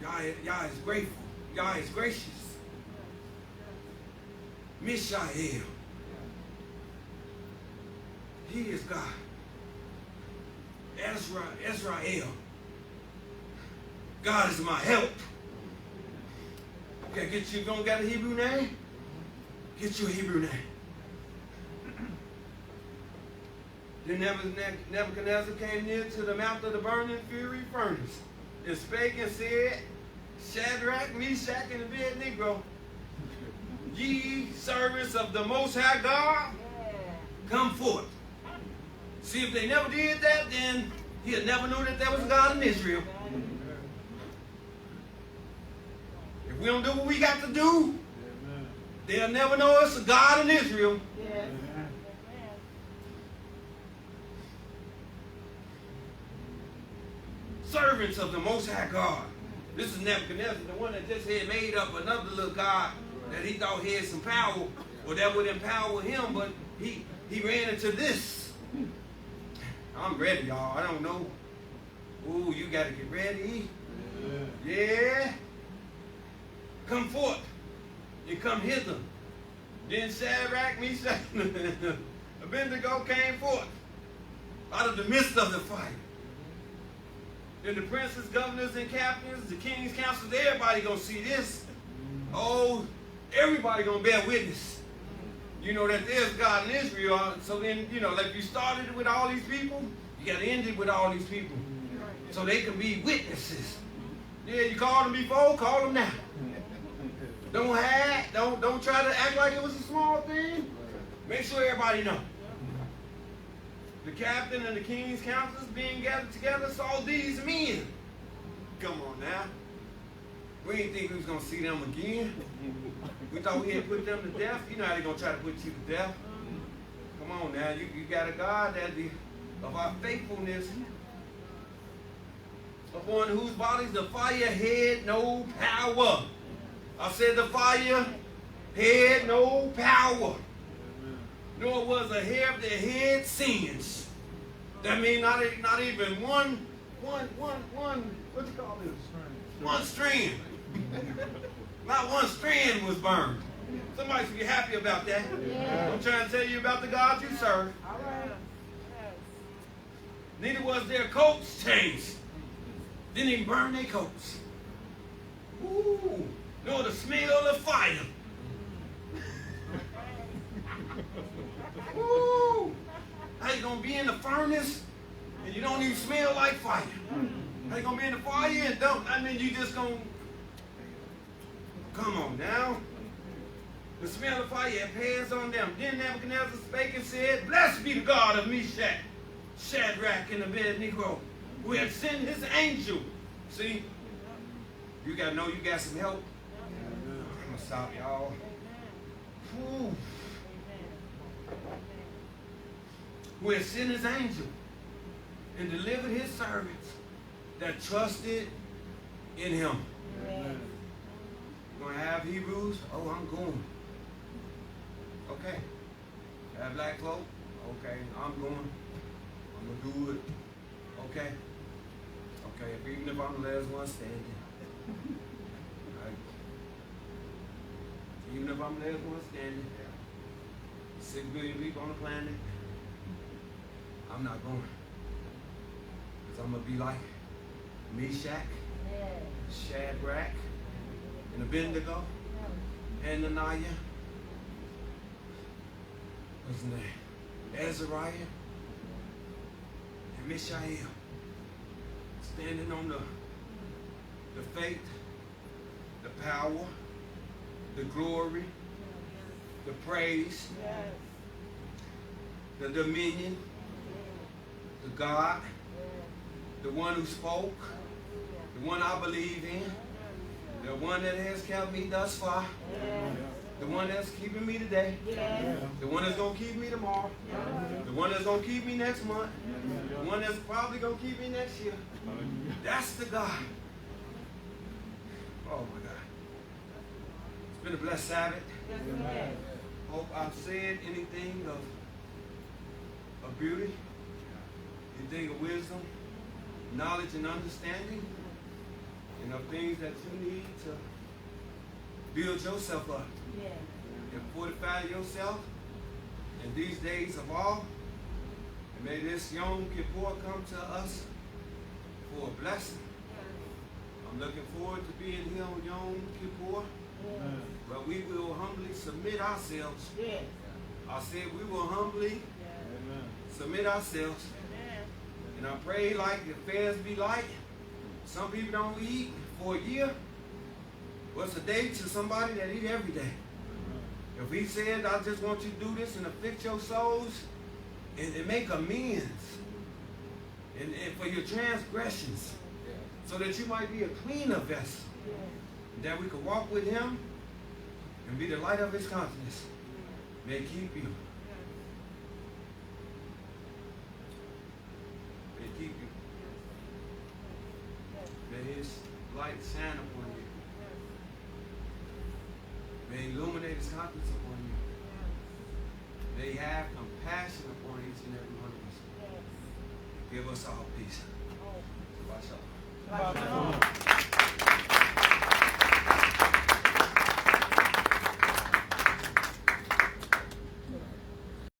Yah is grateful. Yah is gracious. Mishael. He is God. Ezrael. God is my help. Okay, you don't got a Hebrew name? Get you a Hebrew name. Then Nebuchadnezzar came near to the mouth of the burning fiery furnace, and spake and said, Shadrach, Meshach, and Abednego, ye servants of the Most High God, come forth. See, if they never did that, then he'll never know that there was a God in Israel. If we don't do what we got to do, they'll never know it's a God in Israel. Yes. Servants of the Most High God. This is Nebuchadnezzar, the one that just had made up another little God that he thought had some power, or that would empower him, but he ran into this. I'm ready, y'all. I don't know. Ooh, you got to get ready. Yeah. Come forth and come hither. Then Shadrach, Meshach, and Abednego came forth out of the midst of the fire. Then the princes, governors, and captains, the king's counselors, everybody gonna see this. Oh, everybody gonna bear witness. You know that there's God in Israel. So then, you know, like you started with all these people, you gotta end it with all these people. So they can be witnesses. Yeah, you called them before, call them now. Don't hide, don't try to act like it was a small thing. Make sure everybody know. The captain and the king's counselors being gathered together saw these men. Come on now. We didn't think we was going to see them again. We thought we had put them to death. You know how they're going to try to put you to death. Come on now. You got a God that of our faithfulness, upon whose bodies the fire had no power. I said the fire had no power. Nor was a hair of their head singed. That means not even one, what you call this? One strand. Not one strand was burned. Somebody should be happy about that. Yeah. I'm trying to tell you about the God you serve. All right. Neither was their coats changed. Didn't even burn their coats. Ooh. Nor the smell of fire. Woo! How you gonna be in the furnace and you don't even smell like fire? How you gonna be in the fire and don't? I mean, you just gonna come on now. The smell of fire had passed on them. Then Nebuchadnezzar spake and said, "Blessed be the God of Meshach, Shadrach, and Abednego, who had sent his angel." See, you gotta know you got some help. I'm gonna stop y'all. Whew. Who has sent his angel and delivered his servants that trusted in him. Amen. You're going to have Hebrews? Oh, I'm going. Okay. Have black cloak? Okay, I'm going. I'm going to do it. Okay. Okay, even if I'm the last one standing. Right. Even if I'm the last one standing. 6 billion people on the planet. I'm not going. Because I'm going to be like Meshach, Shadrach, and Abednego, and Ananiah. What's his name? Azariah, and Mishael. Standing on the faith, the power, the glory, the praise, the dominion, the God, the one who spoke, the one I believe in, the one that has kept me thus far, the one that's keeping me today, the one that's going to keep me tomorrow, the one that's going to keep me next month, the one that's probably going to keep me next year. That's the God. Oh my God. It's been a blessed Sabbath. Hope I've said anything of beauty, anything of wisdom, knowledge and understanding, and of things that you need to build yourself up and fortify yourself in these days of all. And may this Yom Kippur come to us for a blessing. I'm looking forward to being here on Yom Kippur, but we will humbly submit ourselves. I said we will humbly submit ourselves. And I pray like the fairs be like. Some people don't eat for a year. What's a day to somebody that eat every day? If he said, I just want you to do this and afflict your souls and make amends and for your transgressions so that you might be a cleaner vessel, that we could walk with him and be the light of his countenance. May he keep you. May he keep you. May his light shine upon you. May he illuminate his countenance upon you. May he have compassion upon each and every one of us. Give us all peace. Shabbat shalom.